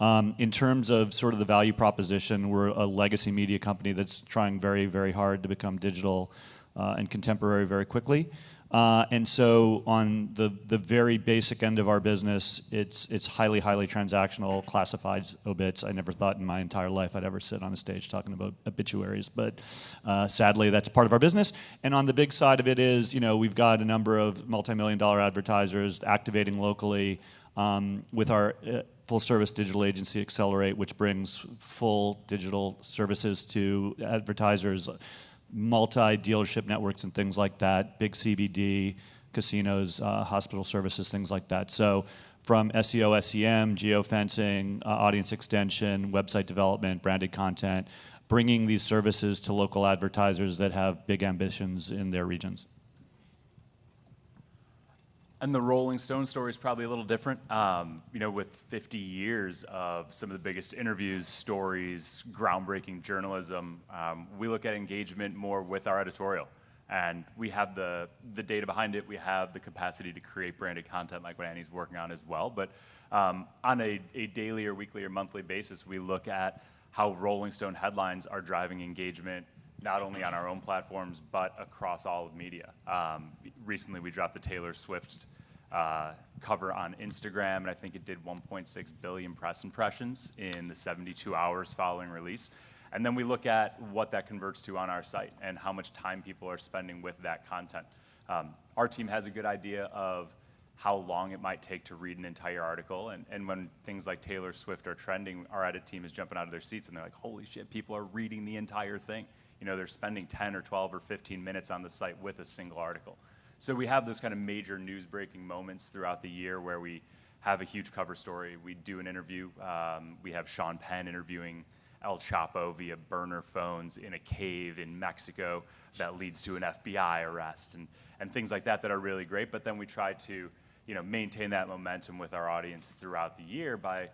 In terms of sort of the value proposition, we're a legacy media company that's trying very, very hard to become digital and contemporary very quickly. And so on the very basic end of our business, it's highly, highly transactional, classifieds, obits. I never thought in my entire life I'd ever sit on a stage talking about obituaries, but sadly that's part of our business. And on the big side of it is, we've got a number of multi-million-dollar advertisers activating locally with our full-service digital agency Accelerate, which brings full digital services to advertisers, multi-dealership networks and things like that, big CBD, casinos, hospital services, things like that. So from SEO, SEM, geofencing, audience extension, website development, branded content, bringing these services to local advertisers that have big ambitions in their regions. And the Rolling Stone story is probably a little different. With 50 years of some of the biggest interviews, stories, groundbreaking journalism, we look at engagement more with our editorial. And we have the data behind it. We have the capacity to create branded content like what Annie's working on as well. But on a daily or weekly or monthly basis, we look at how Rolling Stone headlines are driving engagement not only on our own platforms, but across all of media. Recently, we dropped the Taylor Swift cover on Instagram, and I think it did 1.6 billion press impressions in the 72 hours following release. And then we look at what that converts to on our site and how much time people are spending with that content. Our team has a good idea of how long it might take to read an entire article. And when things like Taylor Swift are trending, our edit team is jumping out of their seats and they're like, holy shit, people are reading the entire thing. They're spending 10 or 12 or 15 minutes on the site with a single article. So we have those kind of major news breaking moments throughout the year where we have a huge cover story. We do an interview. We have Sean Penn interviewing El Chapo via burner phones in a cave in Mexico that leads to an FBI arrest and things like that are really great. But then we try to maintain that momentum with our audience throughout the year by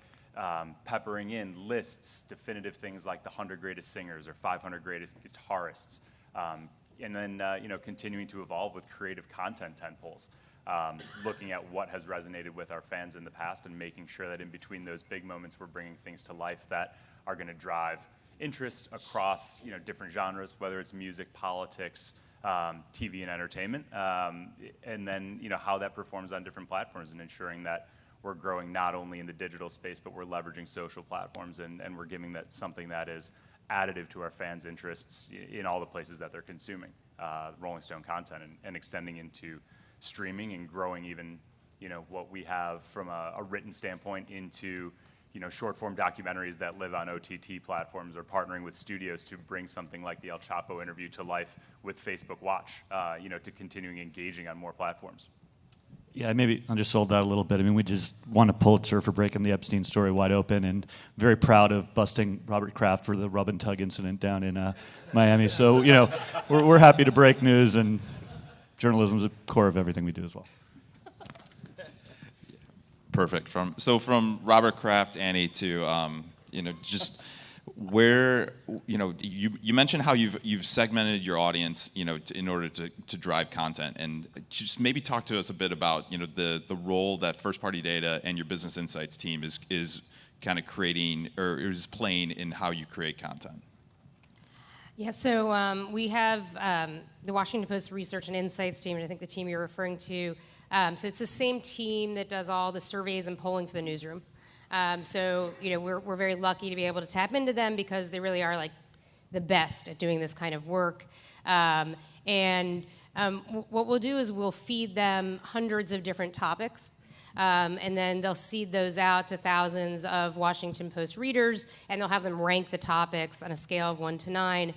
peppering in lists, definitive things like the 100 greatest singers or 500 greatest guitarists, and then continuing to evolve with creative content tentpoles, looking at what has resonated with our fans in the past and making sure that in between those big moments we're bringing things to life that are going to drive interest across different genres, whether it's music, politics, TV, and entertainment, and then how that performs on different platforms and ensuring that we're growing not only in the digital space, but we're leveraging social platforms and we're giving that something that is additive to our fans' interests in all the places that they're consuming Rolling Stone content and extending into streaming and growing even, what we have from a written standpoint into, short form documentaries that live on OTT platforms or partnering with studios to bring something like the El Chapo interview to life with Facebook Watch, to continuing engaging on more platforms. Yeah, maybe undersold that a little bit. I mean, we just won a Pulitzer for breaking the Epstein story wide open, and very proud of busting Robert Kraft for the rub and tug incident down in Miami. So, we're happy to break news, and journalism is the core of everything we do as well. Perfect. From Robert Kraft, Annie, to just where you mentioned how you've segmented your audience in order to drive content, and just maybe talk to us a bit about the role that first party data and your business insights team is kind of creating or is playing in how you create content. Yeah, so we have the Washington Post Research and Insights team, and I think the team you're referring to. So it's the same team that does all the surveys and polling for the newsroom. So we're very lucky to be able to tap into them because they really are like the best at doing this kind of work. What we'll do is we'll feed them hundreds of different topics. And then they'll seed those out to thousands of Washington Post readers, and they'll have them rank the topics on a scale of 1 to 9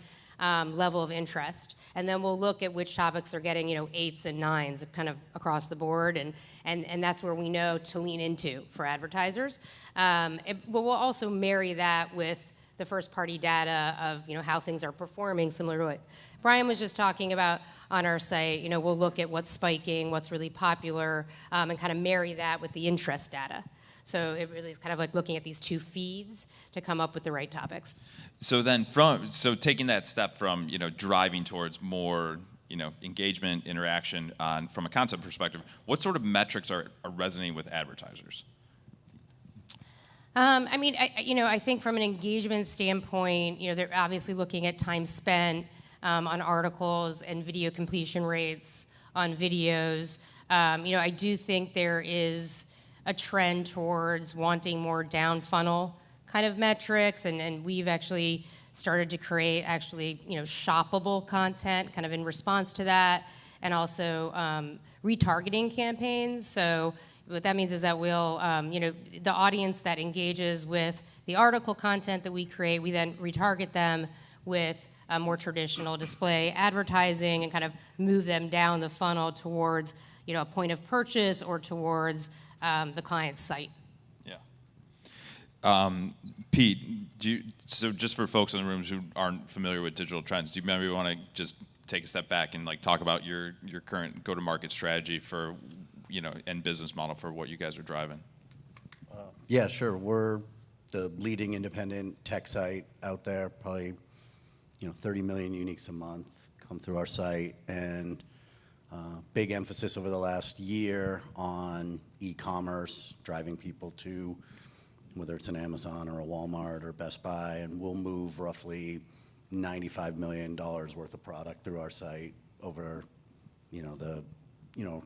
level of interest. And then we'll look at which topics are getting 8s and 9s kind of across the board, and that's where we know to lean into for advertisers. But we'll also marry that with the first-party data of how things are performing, similar to what Brian was just talking about on our site. We'll look at what's spiking, what's really popular, and kind of marry that with the interest data. So it really is kind of like looking at these two feeds to come up with the right topics. So then, taking that step from driving towards more engagement, interaction from a content perspective, what sort of metrics are resonating with advertisers? I think from an engagement standpoint, they're obviously looking at time spent on articles and video completion rates on videos. I do think there is a trend towards wanting more down funnel kind of metrics, and we've actually started to create shoppable content kind of in response to that, and also retargeting campaigns. So what that means is that we'll, the audience that engages with the article content that we create, we then retarget them with more traditional display advertising and kind of move them down the funnel towards a point of purchase or towards the client's site. Yeah. Pete, so just for folks in the rooms who aren't familiar with digital trends, do you maybe want to just take a step back and talk about your current go-to-market strategy for and business model for what you guys are driving? Yeah, sure. We're the leading independent tech site out there. Probably 30 million uniques a month come through our site, and big emphasis over the last year on e-commerce, driving people to whether it's an Amazon or a Walmart or Best Buy, and we'll move roughly $95 million worth of product through our site over the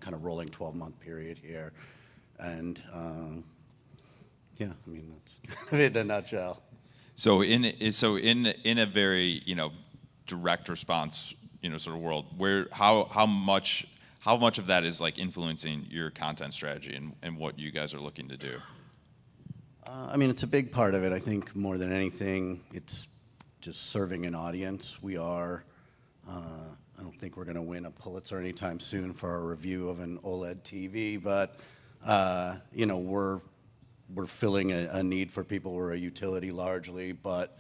kind of rolling 12-month period here. And that's kind of it in a nutshell. So in a very direct response sort of world, where how much of that is influencing your content strategy and what you guys are looking to do? It's a big part of it. I think more than anything, it's just serving an audience. We are. I don't think we're going to win a Pulitzer anytime soon for our review of an OLED TV, but we're filling a need for people. We're a utility largely, but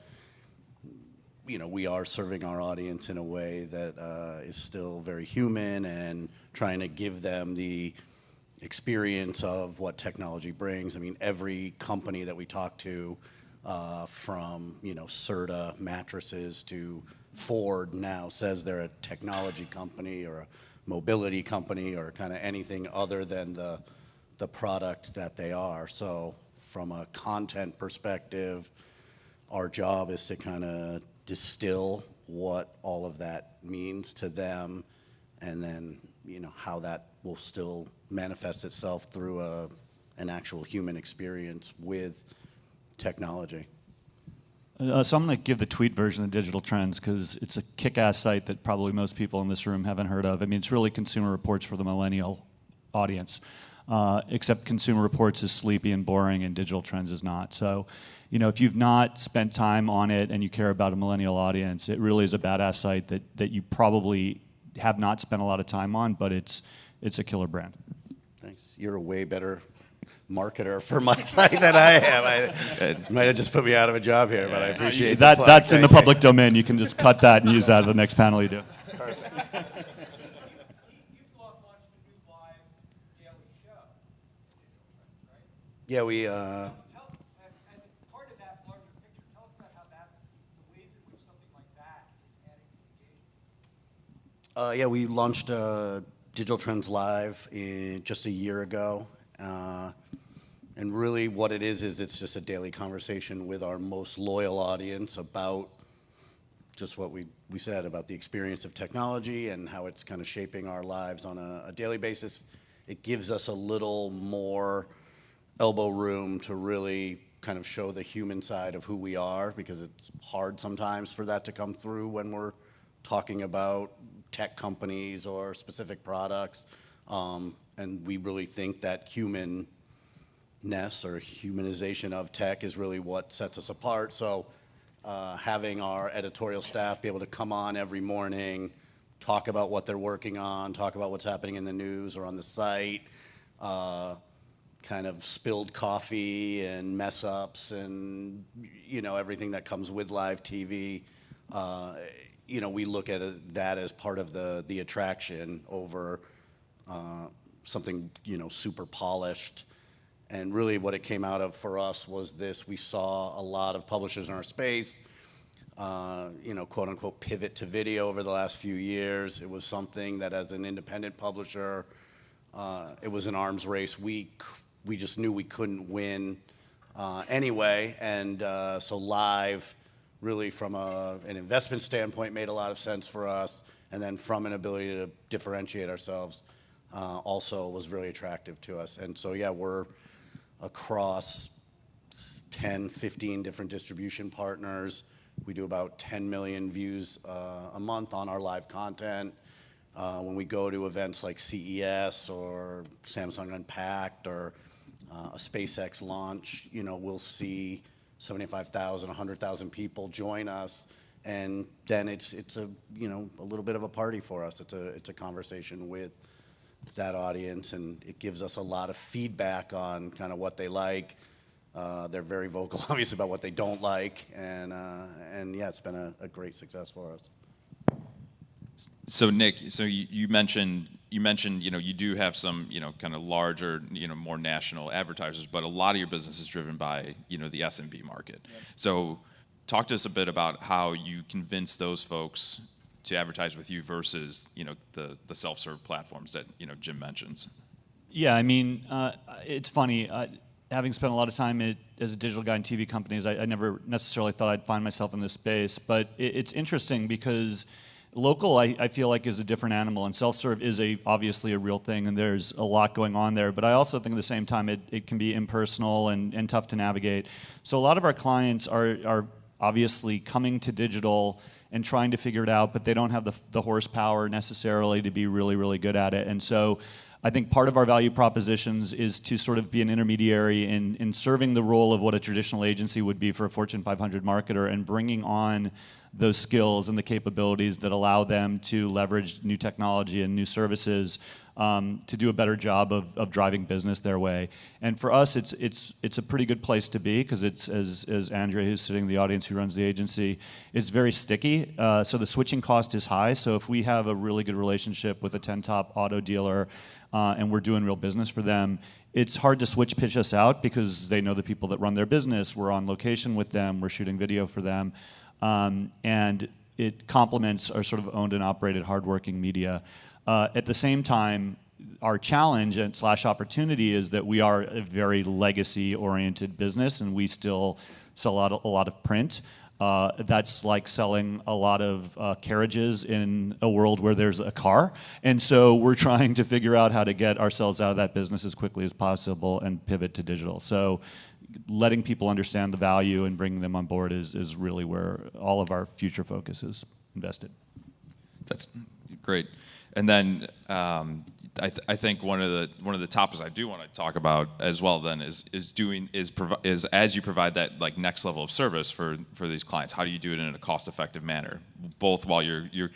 we are serving our audience in a way that is still very human and trying to give them the experience of what technology brings. Every company that we talk to, from Serta mattresses to Ford now, says they're a technology company or a mobility company or kind of anything other than the product that they are. So from a content perspective, our job is to kind of distill what all of that means to them, and then how that will still manifest itself through an actual human experience with technology. So I'm going to give the tweet version of Digital Trends because it's a kick-ass site that probably most people in this room haven't heard of. It's really Consumer Reports for the millennial audience, except Consumer Reports is sleepy and boring and Digital Trends is not. So, if you've not spent time on it and you care about a millennial audience, it really is a badass site that you probably have not spent a lot of time on, but it's a killer brand. Thanks. You're a way better marketer for my site than I am. It might have just put me out of a job here, but I appreciate that. The That's in the public domain. You can just cut that and use that at the next panel you do. Perfect. Yeah, we. As a part of that larger picture, tell us about how that's the ways in which something like that is adding to engagement. Yeah, we launched Digital Trends Live just a year ago. And really what it is it's just a daily conversation with our most loyal audience about just what we said about the experience of technology and how it's kind of shaping our lives on a daily basis. It gives us a little more elbow room to really kind of show the human side of who we are, because it's hard sometimes for that to come through when we're talking about tech companies or specific products. And we really think that humanness or humanization of tech is really what sets us apart. So having our editorial staff be able to come on every morning, talk about what they're working on, talk about what's happening in the news or on the site, kind of spilled coffee and mess ups and, you know, everything that comes with live TV. You know, we look at that as part of the attraction over something, you know, super polished. And really what it came out of for us was this: we saw a lot of publishers in our space, you know, quote unquote, pivot to video over the last few years. It was something that as an independent publisher, it was an arms race. We just knew we couldn't win anyway. And so live, really from an investment standpoint, made a lot of sense for us. And then from an ability to differentiate ourselves, also was really attractive to us. And so, yeah, we're across 10, 15 different distribution partners. We do about 10 million views a month on our live content. When we go to events like CES or Samsung Unpacked or a SpaceX launch, you know, we'll see 75,000, 100,000 people join us, and then it's a, you know, a little bit of a party for us. It's a conversation with that audience, and it gives us a lot of feedback on kind of what they like. They're very vocal, obviously, about what they don't like, and yeah, it's been a great success for us. So Nick, so you mentioned, you know, you do have some, you know, kind of larger, you know, more national advertisers, but a lot of your business is driven by, you know, the SMB market. Yep. So talk to us a bit about how you convince those folks to advertise with you versus, you know, the self-serve platforms that, you know, Jim mentions. Yeah, I mean, it's funny. Having spent a lot of time as a digital guy in TV companies, I never necessarily thought I'd find myself in this space. But it's interesting because local, I feel like, is a different animal, and self-serve is obviously a real thing, and there's a lot going on there. But I also think at the same time it can be impersonal and tough to navigate. So a lot of our clients are obviously coming to digital and trying to figure it out, but they don't have the horsepower necessarily to be really, really good at it. And so I think part of our value propositions is to sort of be an intermediary in serving the role of what a traditional agency would be for a Fortune 500 marketer, and bringing on those skills and the capabilities that allow them to leverage new technology and new services to do a better job of driving business their way. And for us, it's a pretty good place to be, because it's, as Andre, who's sitting in the audience, who runs the agency, it's very sticky. So the switching cost is high. So if we have a really good relationship with a 10 top auto dealer and we're doing real business for them, it's hard to switch pitch us out, because they know the people that run their business. We're on location with them. We're shooting video for them. And it complements our sort of owned and operated hardworking media. At the same time, our challenge and / opportunity is that we are a very legacy-oriented business, and we still sell a lot of print. That's like selling a lot of carriages in a world where there's a car. And so we're trying to figure out how to get ourselves out of that business as quickly as possible and pivot to digital. So letting people understand the value and bringing them on board is really where all of our future focus is invested. That's great. And then I think one of the topics I do want to talk about as well then is as you provide that like next level of service for these clients, how do you do it in a cost-effective manner, both while you're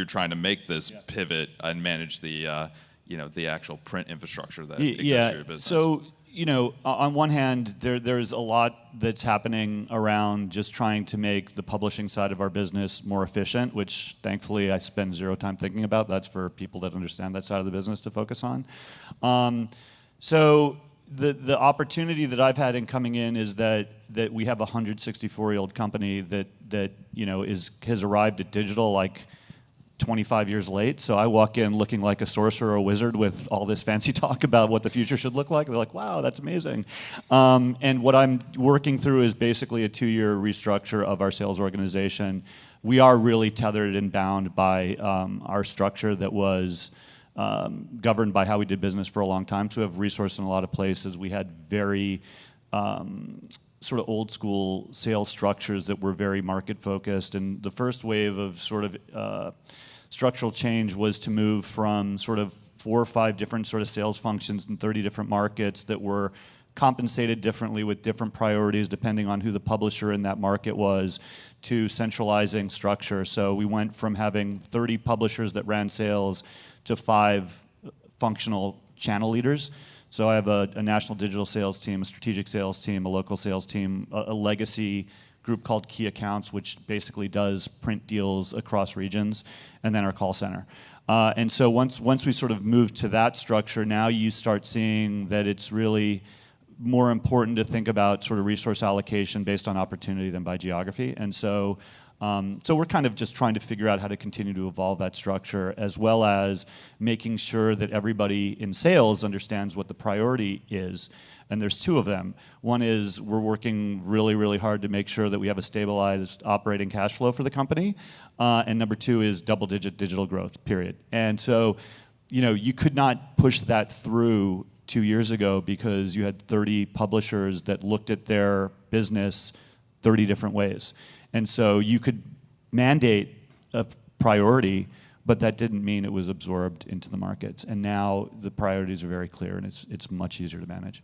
trying to make this pivot and manage the you know, the actual print infrastructure that exists for your business. So, you know, on one hand, there's a lot that's happening around just trying to make the publishing side of our business more efficient, which thankfully I spend zero time thinking about. That's for people that understand that side of the business to focus on. So the opportunity that I've had in coming in is that we have a 164-year-old company that has arrived at digital like 25 years late. So I walk in looking like a sorcerer or a wizard with all this fancy talk about what the future should look like. They're like, wow, that's amazing. And what I'm working through is basically a 2-year restructure of our sales organization. We are really tethered and bound by our structure that was governed by how we did business for a long time. So we have resources in a lot of places. We had very sort of old school sales structures that were very market focused. And the first wave of sort of structural change was to move from sort of 4 or 5 different sort of sales functions in 30 different markets that were compensated differently with different priorities depending on who the publisher in that market was, to centralizing structure. So we went from having 30 publishers that ran sales to 5 functional channel leaders. So I have a national digital sales team, a strategic sales team, a local sales team, a legacy group called Key Accounts, which basically does print deals across regions, and then our call center. And so once we sort of moved to that structure, now you start seeing that it's really more important to think about sort of resource allocation based on opportunity than by geography. And so we're kind of just trying to figure out how to continue to evolve that structure, as well as making sure that everybody in sales understands what the priority is. And there's 2 of them. One is we're working really, really hard to make sure that we have a stabilized operating cash flow for the company. And number 2 is double-digit digital growth, period. And so, you could not push that through 2 years ago because you had 30 publishers that looked at their business 30 different ways. And so you could mandate a priority, but that didn't mean it was absorbed into the markets. And now the priorities are very clear, and it's much easier to manage.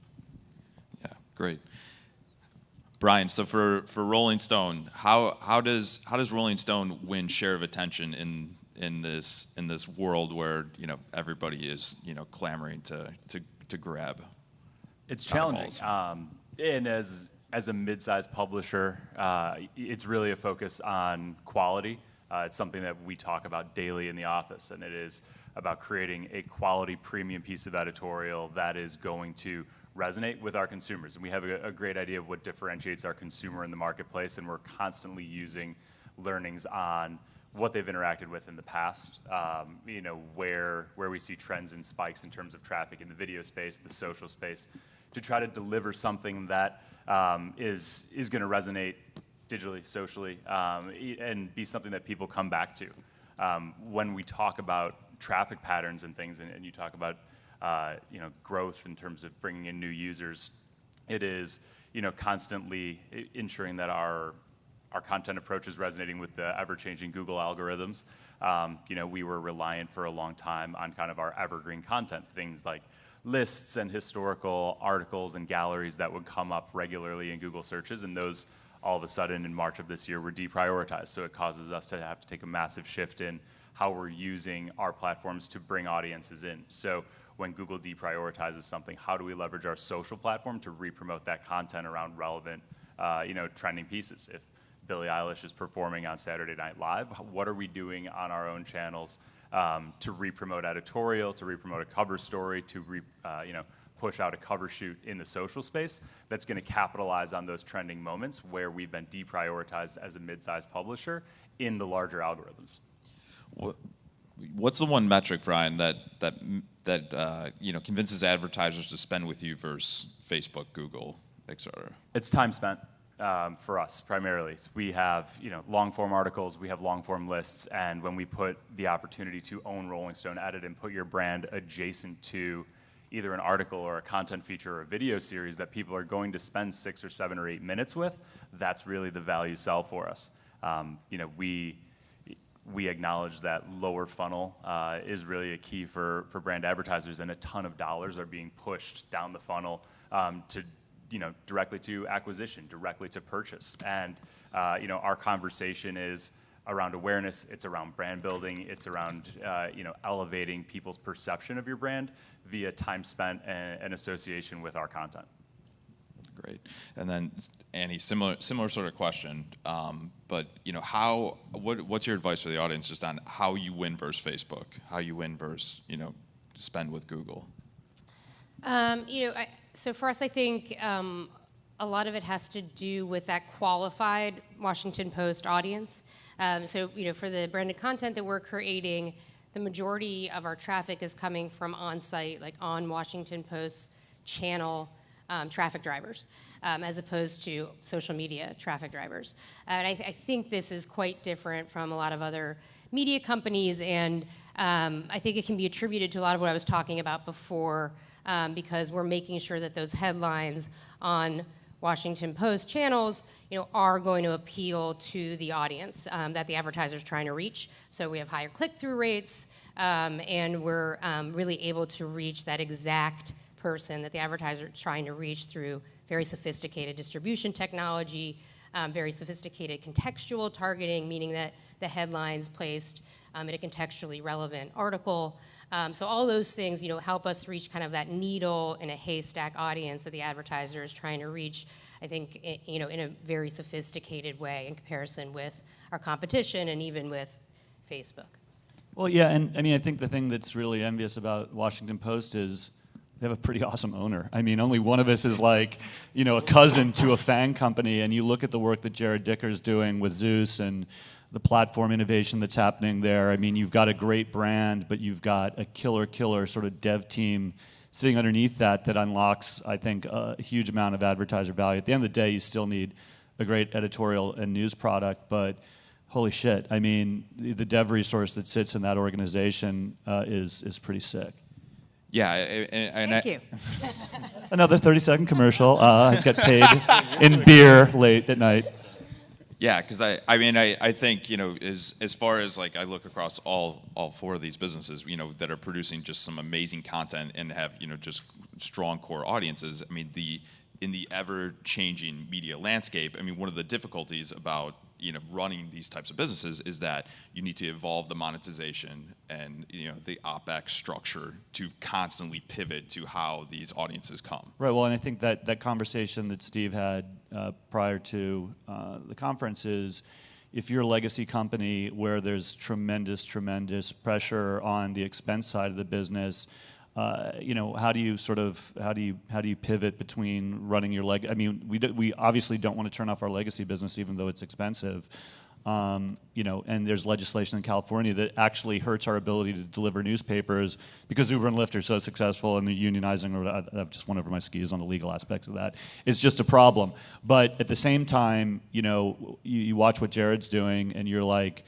Yeah, great. Brian, so for Rolling Stone, how does Rolling Stone win share of attention in this world where everybody is clamoring to grab? It's challenging, and as a mid-sized publisher, it's really a focus on quality. It's something that we talk about daily in the office, and it is about creating a quality premium piece of editorial that is going to resonate with our consumers. And we have a great idea of what differentiates our consumer in the marketplace, and we're constantly using learnings on what they've interacted with in the past, where we see trends and spikes in terms of traffic in the video space, the social space, to try to deliver something that is going to resonate digitally, socially, and be something that people come back to. When we talk about traffic patterns and things, and you talk about growth in terms of bringing in new users, it is constantly ensuring that our content approach is resonating with the ever-changing Google algorithms. We were reliant for a long time on kind of our evergreen content, things like lists and historical articles and galleries that would come up regularly in Google searches, and those all of a sudden in March of this year were deprioritized. So it causes us to have to take a massive shift in how we're using our platforms to bring audiences in. So when Google deprioritizes something, how do we leverage our social platform to re-promote that content around relevant, trending pieces? If Billie Eilish is performing on Saturday Night Live, what are we doing on our own channels to re-promote editorial, to re-promote a cover story, to push out a cover shoot in the social space that's going to capitalize on those trending moments where we've been deprioritized as a mid-sized publisher in the larger algorithms. What's the one metric, Brian, that convinces advertisers to spend with you versus Facebook, Google, et cetera? It's time spent. For us, primarily. So we have long-form articles, we have long-form lists, and when we put the opportunity to own Rolling Stone Edit and put your brand adjacent to either an article or a content feature or a video series that people are going to spend 6 or 7 or 8 minutes with, that's really the value sell for us. We acknowledge that lower funnel is really a key for brand advertisers, and a ton of dollars are being pushed down the funnel to directly to acquisition, directly to purchase. And, our conversation is around awareness, it's around brand building, it's around, elevating people's perception of your brand via time spent and association with our content. Great. And then, Annie, similar sort of question, but, what's your advice for the audience just on how you win versus Facebook, how you win versus, spend with Google? So for us, I think a lot of it has to do with that qualified Washington Post audience. So for the branded content that we're creating, the majority of our traffic is coming from on-site, like on Washington Post channel traffic drivers, as opposed to social media traffic drivers. And I think this is quite different from a lot of other media companies, and I think it can be attributed to a lot of what I was talking about before, because we're making sure that those headlines on Washington Post channels, are going to appeal to the audience that the advertiser is trying to reach. So we have higher click-through rates, and we're really able to reach that exact person that the advertiser is trying to reach through very sophisticated distribution technology, very sophisticated contextual targeting, meaning that the headline's placed in a contextually relevant article. So all those things, help us reach kind of that needle in a haystack audience that the advertiser is trying to reach, I think, in a very sophisticated way in comparison with our competition and even with Facebook. Well, yeah, and I think the thing that's really envious about Washington Post is they have a pretty awesome owner. Only one of us is like, a cousin to a FANG company, and you look at the work that Jared Dicker's doing with Zeus and the platform innovation that's happening there. You've got a great brand, but you've got a killer sort of dev team sitting underneath that unlocks, I think, a huge amount of advertiser value. At the end of the day, you still need a great editorial and news product, but holy shit, the dev resource that sits in that organization is pretty sick. Yeah, Thank you. Another 30-second commercial. I get paid in beer late at night. Yeah, because I think as far as like I look across all four of these businesses that are producing just some amazing content and have just strong core audiences. In the ever changing media landscape, one of the difficulties about running these types of businesses is that you need to evolve the monetization and the OpEx structure to constantly pivot to how these audiences come. Right. Well, and I think that conversation that Steve had prior to the conference is, if you're a legacy company where there's tremendous pressure on the expense side of the business, how do you pivot between running your we obviously don't want to turn off our legacy business even though it's expensive. And there's legislation in California that actually hurts our ability to deliver newspapers because Uber and Lyft are so successful and the unionizing. I've just went over my skis on the legal aspects of that. It's just a problem. But at the same time, you watch what Jared's doing and you're like,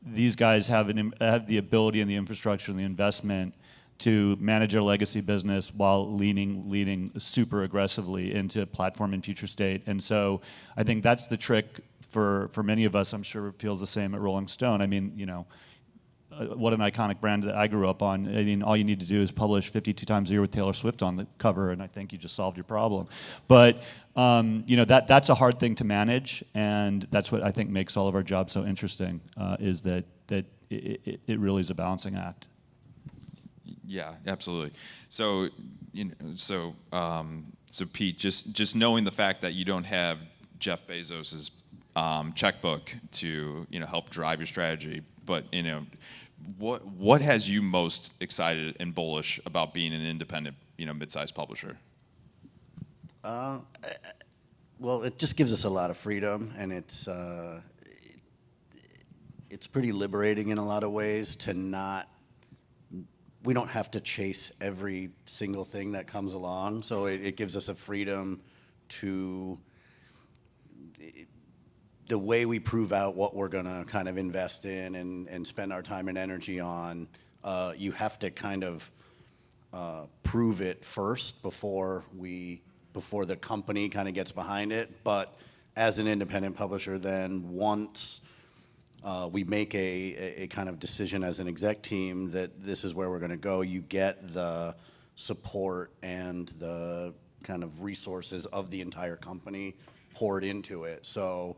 these guys have the ability and the infrastructure and the investment to manage our legacy business while leaning super aggressively into platform and future state. And so I think that's the trick for many of us. I'm sure it feels the same at Rolling Stone. What an iconic brand that I grew up on. All you need to do is publish 52 times a year with Taylor Swift on the cover, and I think you just solved your problem. But that's a hard thing to manage, and that's what I think makes all of our jobs so interesting, is that it really is a balancing act. Yeah, absolutely. So, so Pete, just knowing the fact that you don't have Jeff Bezos's checkbook to help drive your strategy, but what has you most excited and bullish about being an independent mid-sized publisher? Well, it just gives us a lot of freedom, and it's pretty liberating in a lot of ways to we don't have to chase every single thing that comes along. So it gives us a freedom to, the way we prove out what we're gonna kind of invest in and spend our time and energy on, you have to kind of prove it first before the company kind of gets behind it. But as an independent publisher, then once we make a kind of decision as an exec team that this is where we're going to go, you get the support and the kind of resources of the entire company poured into it. So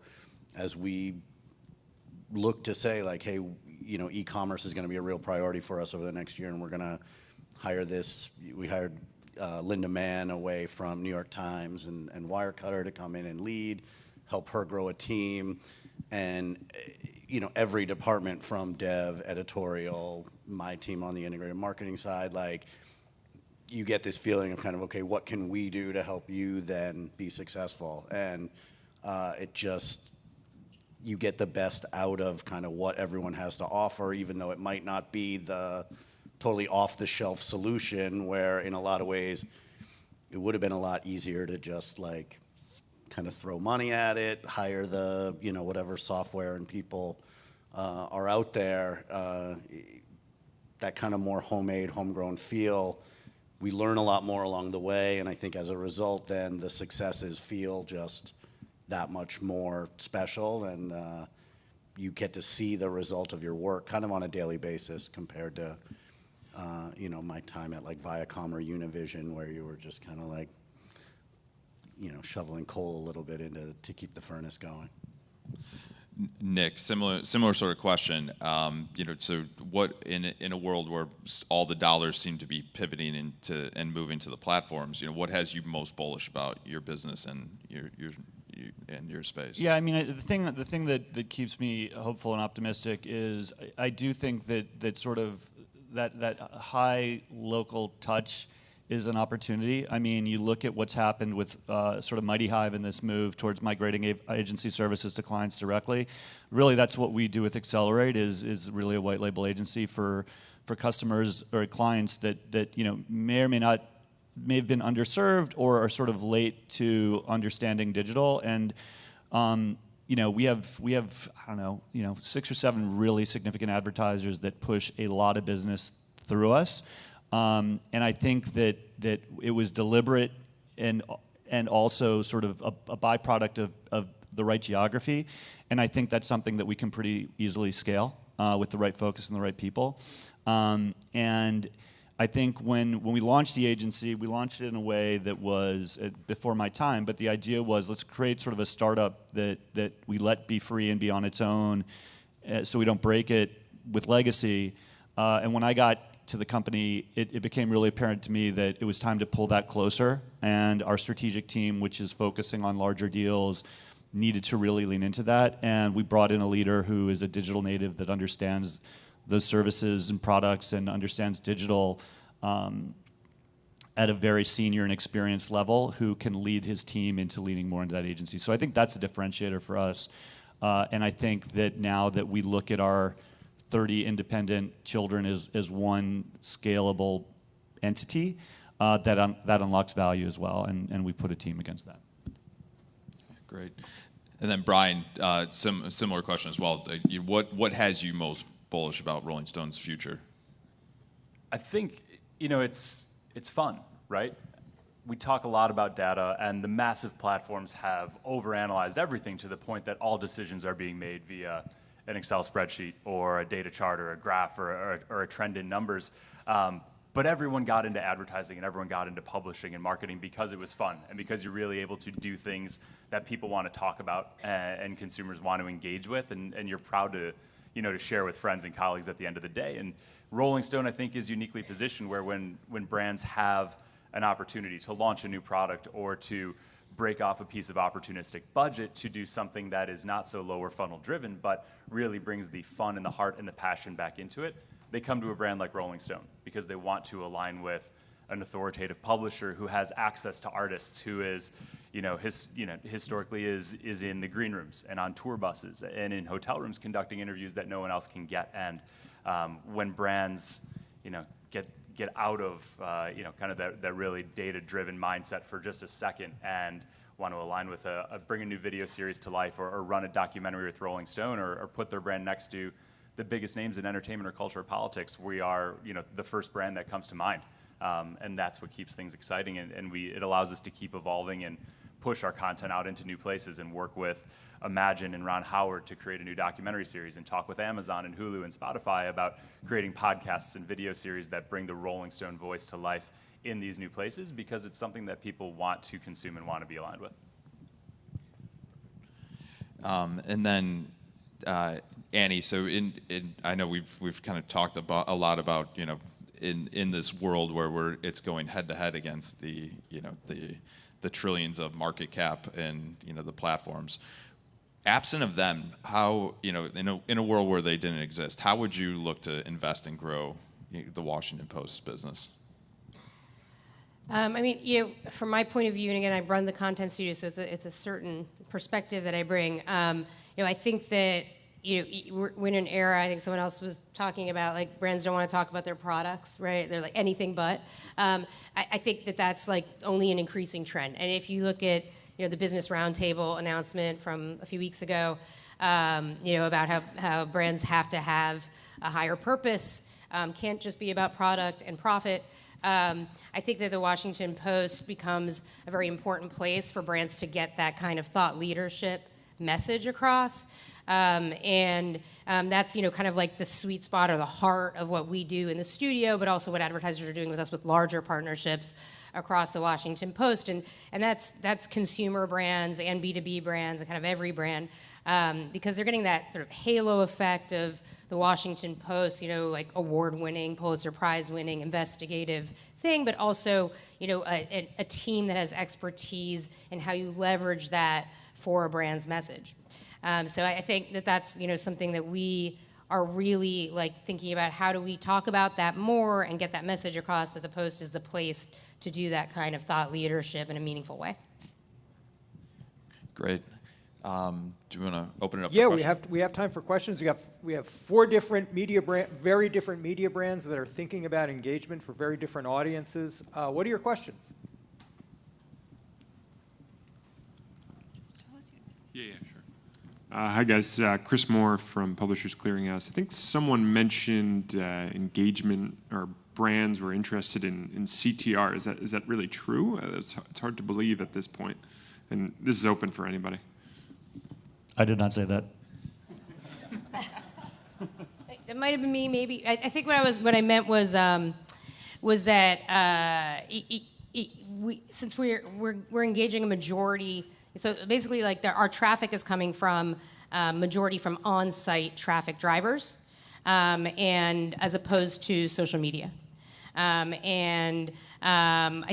as we look to say like, hey, e-commerce is going to be a real priority for us over the next year, and we're going to hire we hired Linda Mann away from New York Times and Wirecutter to come in and lead, help her grow a team. And every department from dev, editorial, my team on the integrated marketing side, you get this feeling of kind of, okay, what can we do to help you then be successful? And it just, you get the best out of kind of what everyone has to offer, even though it might not be the totally off-the-shelf solution, where in a lot of ways it would have been a lot easier to just like kind of throw money at it, hire the, you know, whatever software and people are out there. That kind of more homemade, homegrown feel, we learn a lot more along the way, and I think as a result then the successes feel just that much more special, and you get to see the result of your work kind of on a daily basis compared to you know, my time at like Viacom or Univision, where you were just kind of like, you know, shoveling coal a little bit into to keep the furnace going. Nick, similar sort of question. You know, so what in a world where all the dollars seem to be pivoting into and moving to the platforms, you know, what has you most bullish about your business and your space? Yeah, I mean, the thing that keeps me hopeful and optimistic is I do think that sort of that high local touch is an opportunity. I mean, you look at what's happened with sort of Mighty Hive in this move towards migrating agency services to clients directly. Really, that's what we do with Accelerate, is really a white label agency for customers or clients that you know may have been underserved or are sort of late to understanding digital. And you know, we have I don't know, you know, 6 or 7 really significant advertisers that push a lot of business through us. And I think that it was deliberate and also sort of a byproduct of the right geography. And I think that's something that we can pretty easily scale with the right focus and the right people. And I think when we launched the agency, we launched it in a way that was before my time, but the idea was let's create sort of a startup that we let be free and be on its own so we don't break it with legacy. And when I got to the company, it became really apparent to me that it was time to pull that closer, and our strategic team, which is focusing on larger deals, needed to really lean into that. And we brought in a leader who is a digital native that understands those services and products and understands digital at a very senior and experienced level, who can lead his team into leaning more into that agency. So I think that's a differentiator for us. And I think that now that we look at our 30 independent children as one scalable entity, that unlocks value as well, and we put a team against that. Great. And then Brian, similar question as well. What has you most bullish about Rolling Stone's future? I think, you know, it's fun, right? We talk a lot about data, and the massive platforms have overanalyzed everything to the point that all decisions are being made via an Excel spreadsheet or a data chart or a graph or a trend in numbers. But everyone got into advertising and everyone got into publishing and marketing because it was fun and because you're really able to do things that people want to talk about and consumers want to engage with, and you're proud to, you know, to share with friends and colleagues at the end of the day. And Rolling Stone, I think, is uniquely positioned where when brands have an opportunity to launch a new product or to break off a piece of opportunistic budget to do something that is not so lower funnel driven, but really brings the fun and the heart and the passion back into it, they come to a brand like Rolling Stone because they want to align with an authoritative publisher who has access to artists, who is, historically is in the green rooms and on tour buses and in hotel rooms conducting interviews that no one else can get. And when brands, get out of kind of that really data-driven mindset for just a second and want to align with bring a new video series to life or run a documentary with Rolling Stone or put their brand next to the biggest names in entertainment or culture or politics, we are the first brand that comes to mind. And that's what keeps things exciting, and it allows us to keep evolving and push our content out into new places and work with Imagine and Ron Howard to create a new documentary series and talk with Amazon and Hulu and Spotify about creating podcasts and video series that bring the Rolling Stone voice to life in these new places, because it's something that people want to consume and want to be aligned with. And then Annie, so I know we've kind of talked a lot about in this world where it's going head to head against the trillions of market cap and the platforms. Absent of them, how in a world where they didn't exist, how would you look to invest and grow the Washington Post business? I mean, from my point of view, and again, I run the content studio, so it's a certain perspective that I bring. I think that we're in an era. I think someone else was talking about like brands don't want to talk about their products, right? They're like anything but. I think that that's like only an increasing trend. And if you look at the Business Roundtable announcement from a few weeks ago, about how brands have to have a higher purpose, can't just be about product and profit. I think that the Washington Post becomes a very important place for brands to get that kind of thought leadership message across. And that's, kind of like the sweet spot or the heart of what we do in the studio, but also what advertisers are doing with us with larger partnerships across the Washington Post. And that's consumer brands and B2B brands and kind of every brand, because they're getting that sort of halo effect of the Washington Post, like award-winning, Pulitzer Prize-winning investigative thing, but also, a team that has expertise in how you leverage that for a brand's message. So I think that that's, something that we are really like thinking about. How do we talk about that more and get that message across that the Post is the place to do that kind of thought leadership in a meaningful way? Great. Do you want to open it up? Yeah, for questions? we have time for questions. We have 4 different very different media brands that are thinking about engagement for very different audiences. What are your questions? Yeah, sure. Hi, guys. Chris Moore from Publishers Clearinghouse. I think someone mentioned engagement or brands were interested in CTR. Is that really true? It's hard to believe at this point. And this is open for anybody. I did not say that. It might have been me, maybe. I think what I meant was that since we're engaging a majority. So basically, like our traffic is coming from majority from on-site traffic drivers, and as opposed to social media. I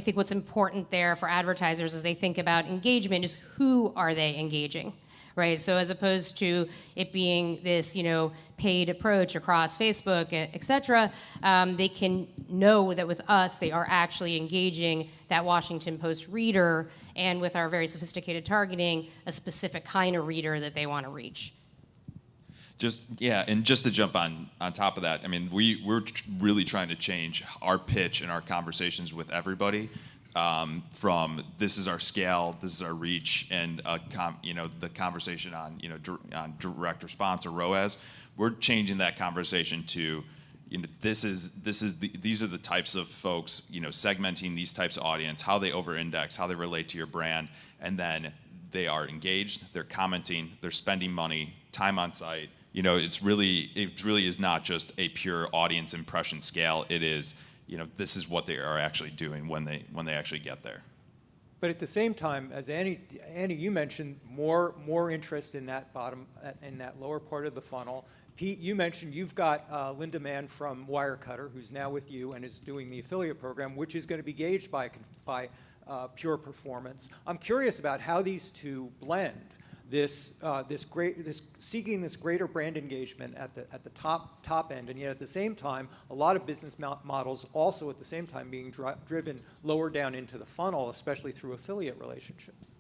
think what's important there for advertisers as they think about engagement is who are they engaging, right? So as opposed to it being this, paid approach across Facebook, et cetera, they can know that with us, they are actually engaging that Washington Post reader, and with our very sophisticated targeting, a specific kind of reader that they want to reach. And just to jump on top of that, I mean, we're really trying to change our pitch and our conversations with everybody from this is our scale, this is our reach, and the conversation on on direct response or ROAS. We're changing that conversation to these are the types of folks, segmenting these types of audience, how they over-index, how they relate to your brand, and then they are engaged, they're commenting, they're spending money, time on site. It really is not just a pure audience impression scale. It is, this is what they are actually doing when they actually get there. But at the same time, as Annie, you mentioned more interest in that lower part of the funnel. Pete, you mentioned you've got Linda Mann from Wirecutter, who's now with you and is doing the affiliate program, which is going to be gauged by pure performance. I'm curious about how these two blend seeking this greater brand engagement at the top end, and yet at the same time, a lot of business models also at the same time being driven lower down into the funnel, especially through affiliate relationships.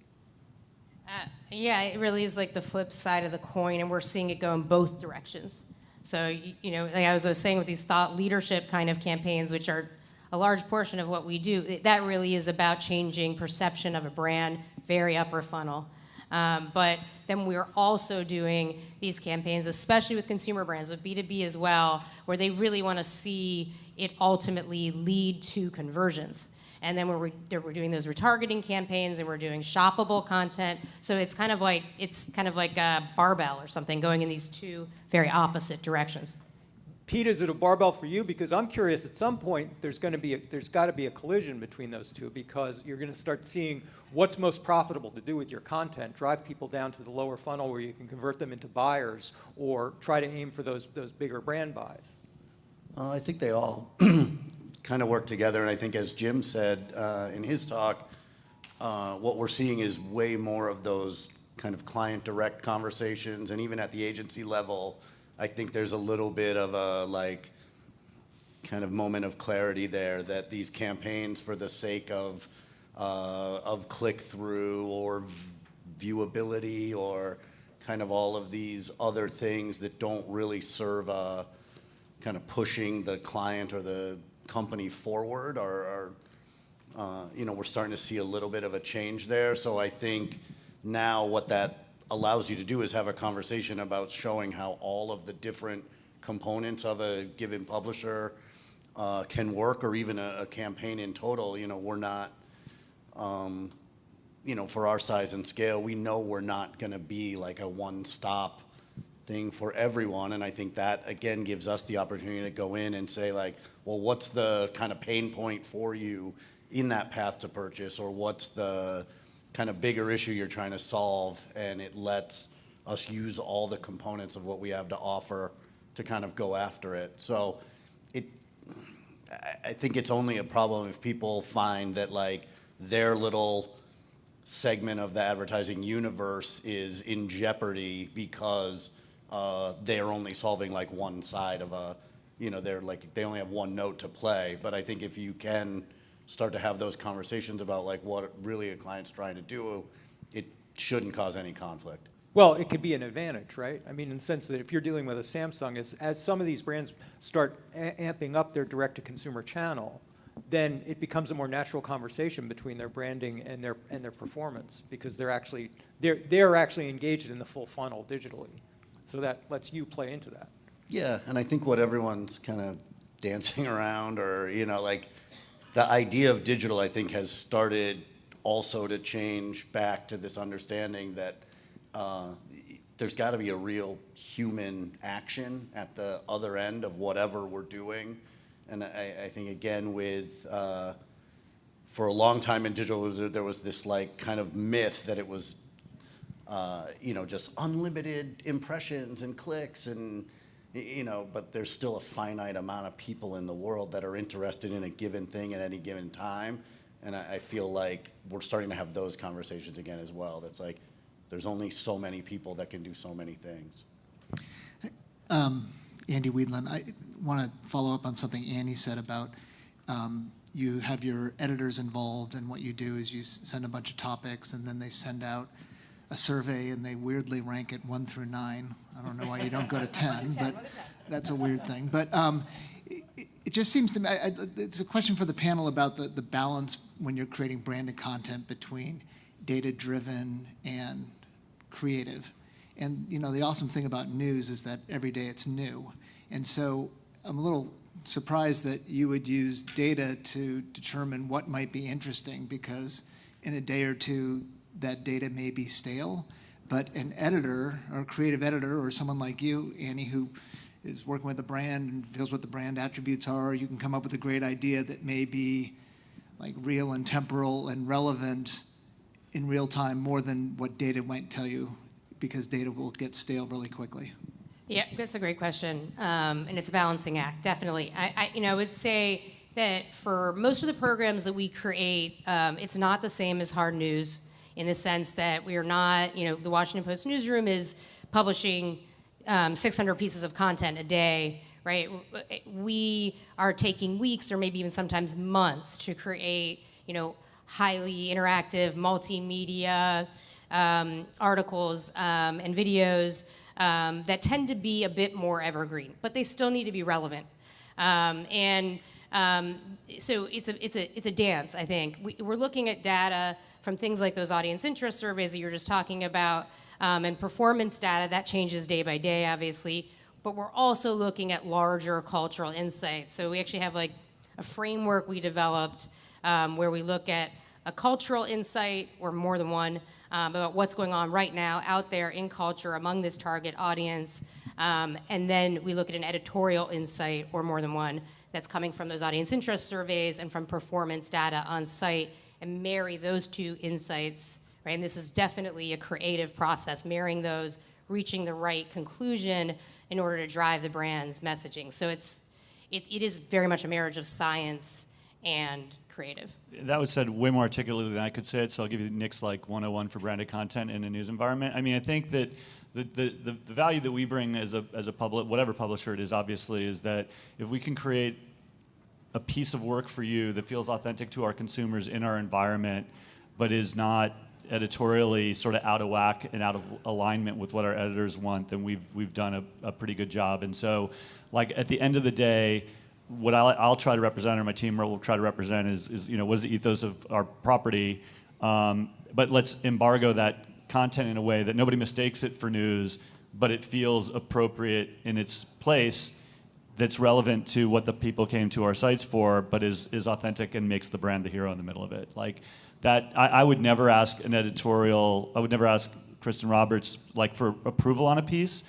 Yeah, it really is like the flip side of the coin, and we're seeing it go in both directions. So, like I was saying with these thought leadership kind of campaigns, which are a large portion of what we do, that really is about changing perception of a brand, very upper funnel. But then we're also doing these campaigns, especially with consumer brands, with B2B as well, where they really want to see it ultimately lead to conversions. And then we're doing those retargeting campaigns, and we're doing shoppable content. So it's kind of like a barbell or something going in these two very opposite directions. Pete, is it a barbell for you? Because I'm curious, at some point, there's got to be a collision between those two, because you're going to start seeing what's most profitable to do with your content, drive people down to the lower funnel where you can convert them into buyers, or try to aim for those bigger brand buys. I think they all kind of work together, and I think, as Jim said in his talk, what we're seeing is way more of those kind of client direct conversations, and even at the agency level, I think there's a little bit of a kind of moment of clarity there, that these campaigns for the sake of click-through or viewability or kind of all of these other things that don't really serve kind of pushing the client or the company forward are we're starting to see a little bit of a change there. So I think now what that allows you to do is have a conversation about showing how all of the different components of a given publisher can work, or even a campaign in total. We're not, for our size and scale, we know we're not going to be like a one-stop thing for everyone. And I think that, again, gives us the opportunity to go in and say, like, well, what's the kind of pain point for you in that path to purchase, or what's the kind of bigger issue you're trying to solve? And it lets us use all the components of what we have to offer to kind of go after it. So I think it's only a problem if people find that like their little segment of the advertising universe is in jeopardy because they're only solving like one side of they only have one note to play. But I think if you can start to have those conversations about like what really a client's trying to do, it shouldn't cause any conflict. Well, it could be an advantage, right? I mean, in the sense that if you're dealing with a Samsung, as some of these brands start amping up their direct-to-consumer channel, then it becomes a more natural conversation between their branding and their performance, because they're actually engaged in the full funnel digitally. So that lets you play into that. Yeah, and I think what everyone's kind of dancing around, or like the idea of digital, I think, has started also to change back to this understanding that there's got to be a real human action at the other end of whatever we're doing. And I think, again, for a long time in digital, there was this like kind of myth that it was, just unlimited impressions and clicks and, but there's still a finite amount of people in the world that are interested in a given thing at any given time. And I feel like we're starting to have those conversations again as well. That's like, there's only so many people that can do so many things. Andy Weedland, I want to follow up on something Annie said about you have your editors involved, and what you do is you send a bunch of topics, and then they send out a survey, and they weirdly rank it 1 through 9. I don't know why you don't go to 10, but that's a weird thing. But it just seems to me, it's a question for the panel about the balance when you're creating branded content between data-driven and creative. And the awesome thing about news is that every day it's new. And so I'm a little surprised that you would use data to determine what might be interesting, because in a day or two, that data may be stale. But an editor, or a creative editor, or someone like you, Annie, who is working with the brand and feels what the brand attributes are, you can come up with a great idea that may be like real and temporal and relevant in real time, more than what data might tell you, because data will get stale really quickly. Yeah, that's a great question, and it's a balancing act, definitely. I would say that for most of the programs that we create, it's not the same as hard news, in the sense that we are not, the Washington Post newsroom is publishing 600 pieces of content a day, right? We are taking weeks or maybe even sometimes months to create, highly interactive multimedia articles and videos that tend to be a bit more evergreen, but they still need to be relevant. So it's a dance, I think. We're looking at data from things like those audience interest surveys that you were just talking about, and performance data that changes day by day, obviously. But we're also looking at larger cultural insights. So we actually have like a framework we developed where we look at a cultural insight, or more than one, about what's going on right now out there in culture among this target audience. And then we look at an editorial insight, or more than one, that's coming from those audience interest surveys and from performance data on site, and marry those two insights, right? And this is definitely a creative process, marrying those, reaching the right conclusion in order to drive the brand's messaging. So it is very much a marriage of science and creative. That was said way more articulately than I could say it, so I'll give you Nick's like 101 for branded content in a news environment. I mean, I think that the value that we bring as a public, whatever publisher it is, obviously, is that if we can create a piece of work for you that feels authentic to our consumers in our environment, but is not editorially sort of out of whack and out of alignment with what our editors want, then we've done a pretty good job. And so, like, at the end of the day, what I'll try to represent, or my team will try to represent, is what is the ethos of our property, but let's embargo that content in a way that nobody mistakes it for news, but it feels appropriate in its place, that's relevant to what the people came to our sites for, but is authentic and makes the brand the hero in the middle of it. Like that, I would never ask an editorial, I would never ask Kristen Roberts like for approval on a piece,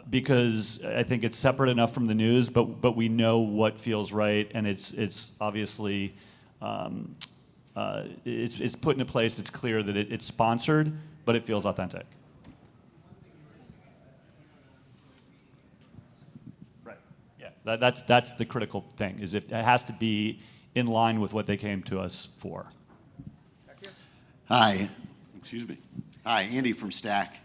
because I think it's separate enough from the news, but we know what feels right, and it's obviously it's put into place. It's clear that it's sponsored, but it feels authentic. Right. Yeah. That's the critical thing. Is it has to be in line with what they came to us for. Hi. Excuse me. Hi, Andy from Stack.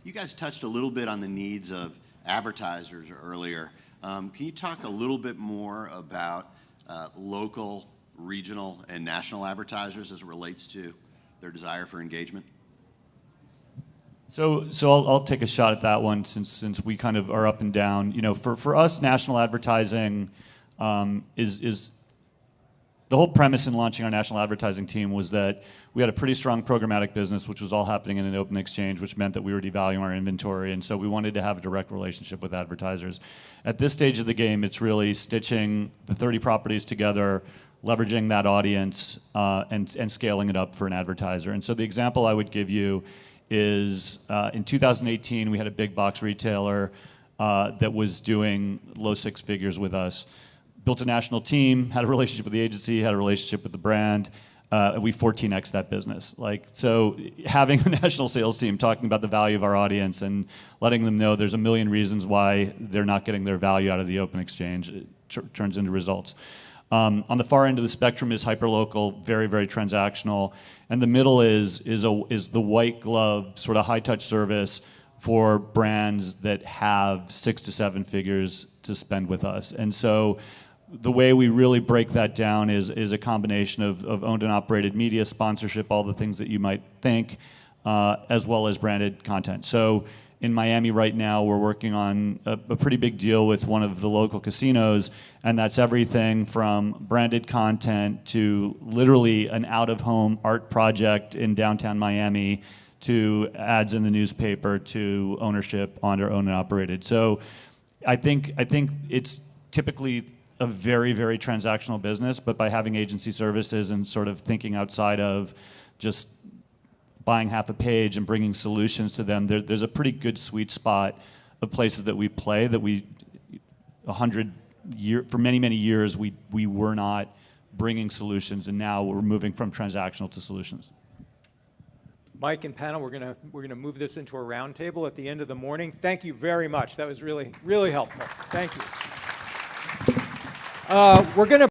You guys touched a little bit on the needs of advertisers earlier. Can you talk a little bit more about local, regional, and national advertisers as it relates to their desire for engagement? So I'll take a shot at that one since we kind of are up and down. For us, national advertising is the whole premise in launching our national advertising team was that we had a pretty strong programmatic business, which was all happening in an open exchange, which meant that we were devaluing our inventory, and so we wanted to have a direct relationship with advertisers. At this stage of the game, it's really stitching the 30 properties together, leveraging that audience, and scaling it up for an advertiser. And so the example I would give you is in 2018, we had a big box retailer that was doing low six figures with us. Built a national team, had a relationship with the agency, had a relationship with the brand. We 14x that business. So having a national sales team talking about the value of our audience and letting them know there's a million reasons why they're not getting their value out of the open exchange, it turns into results. On the far end of the spectrum is hyperlocal, very, very transactional. And the middle is the white glove, sort of high touch service for brands that have 6 to 7 figures to spend with us. And so the way we really break that down is a combination of owned and operated media, sponsorship, all the things that you might think, as well as branded content. So in Miami right now, we're working on a pretty big deal with one of the local casinos, and that's everything from branded content to literally an out-of-home art project in downtown Miami to ads in the newspaper to ownership on our owned and operated. So I think it's typically a very, very transactional business, but by having agency services and sort of thinking outside of just buying half a page and bringing solutions to them, there's a pretty good sweet spot of places that we play that for many, many years, we were not bringing solutions, and now we're moving from transactional to solutions. Mike and panel, we're gonna move this into a roundtable at the end of the morning. Thank you very much. That was really, really helpful. Thank you. We're going to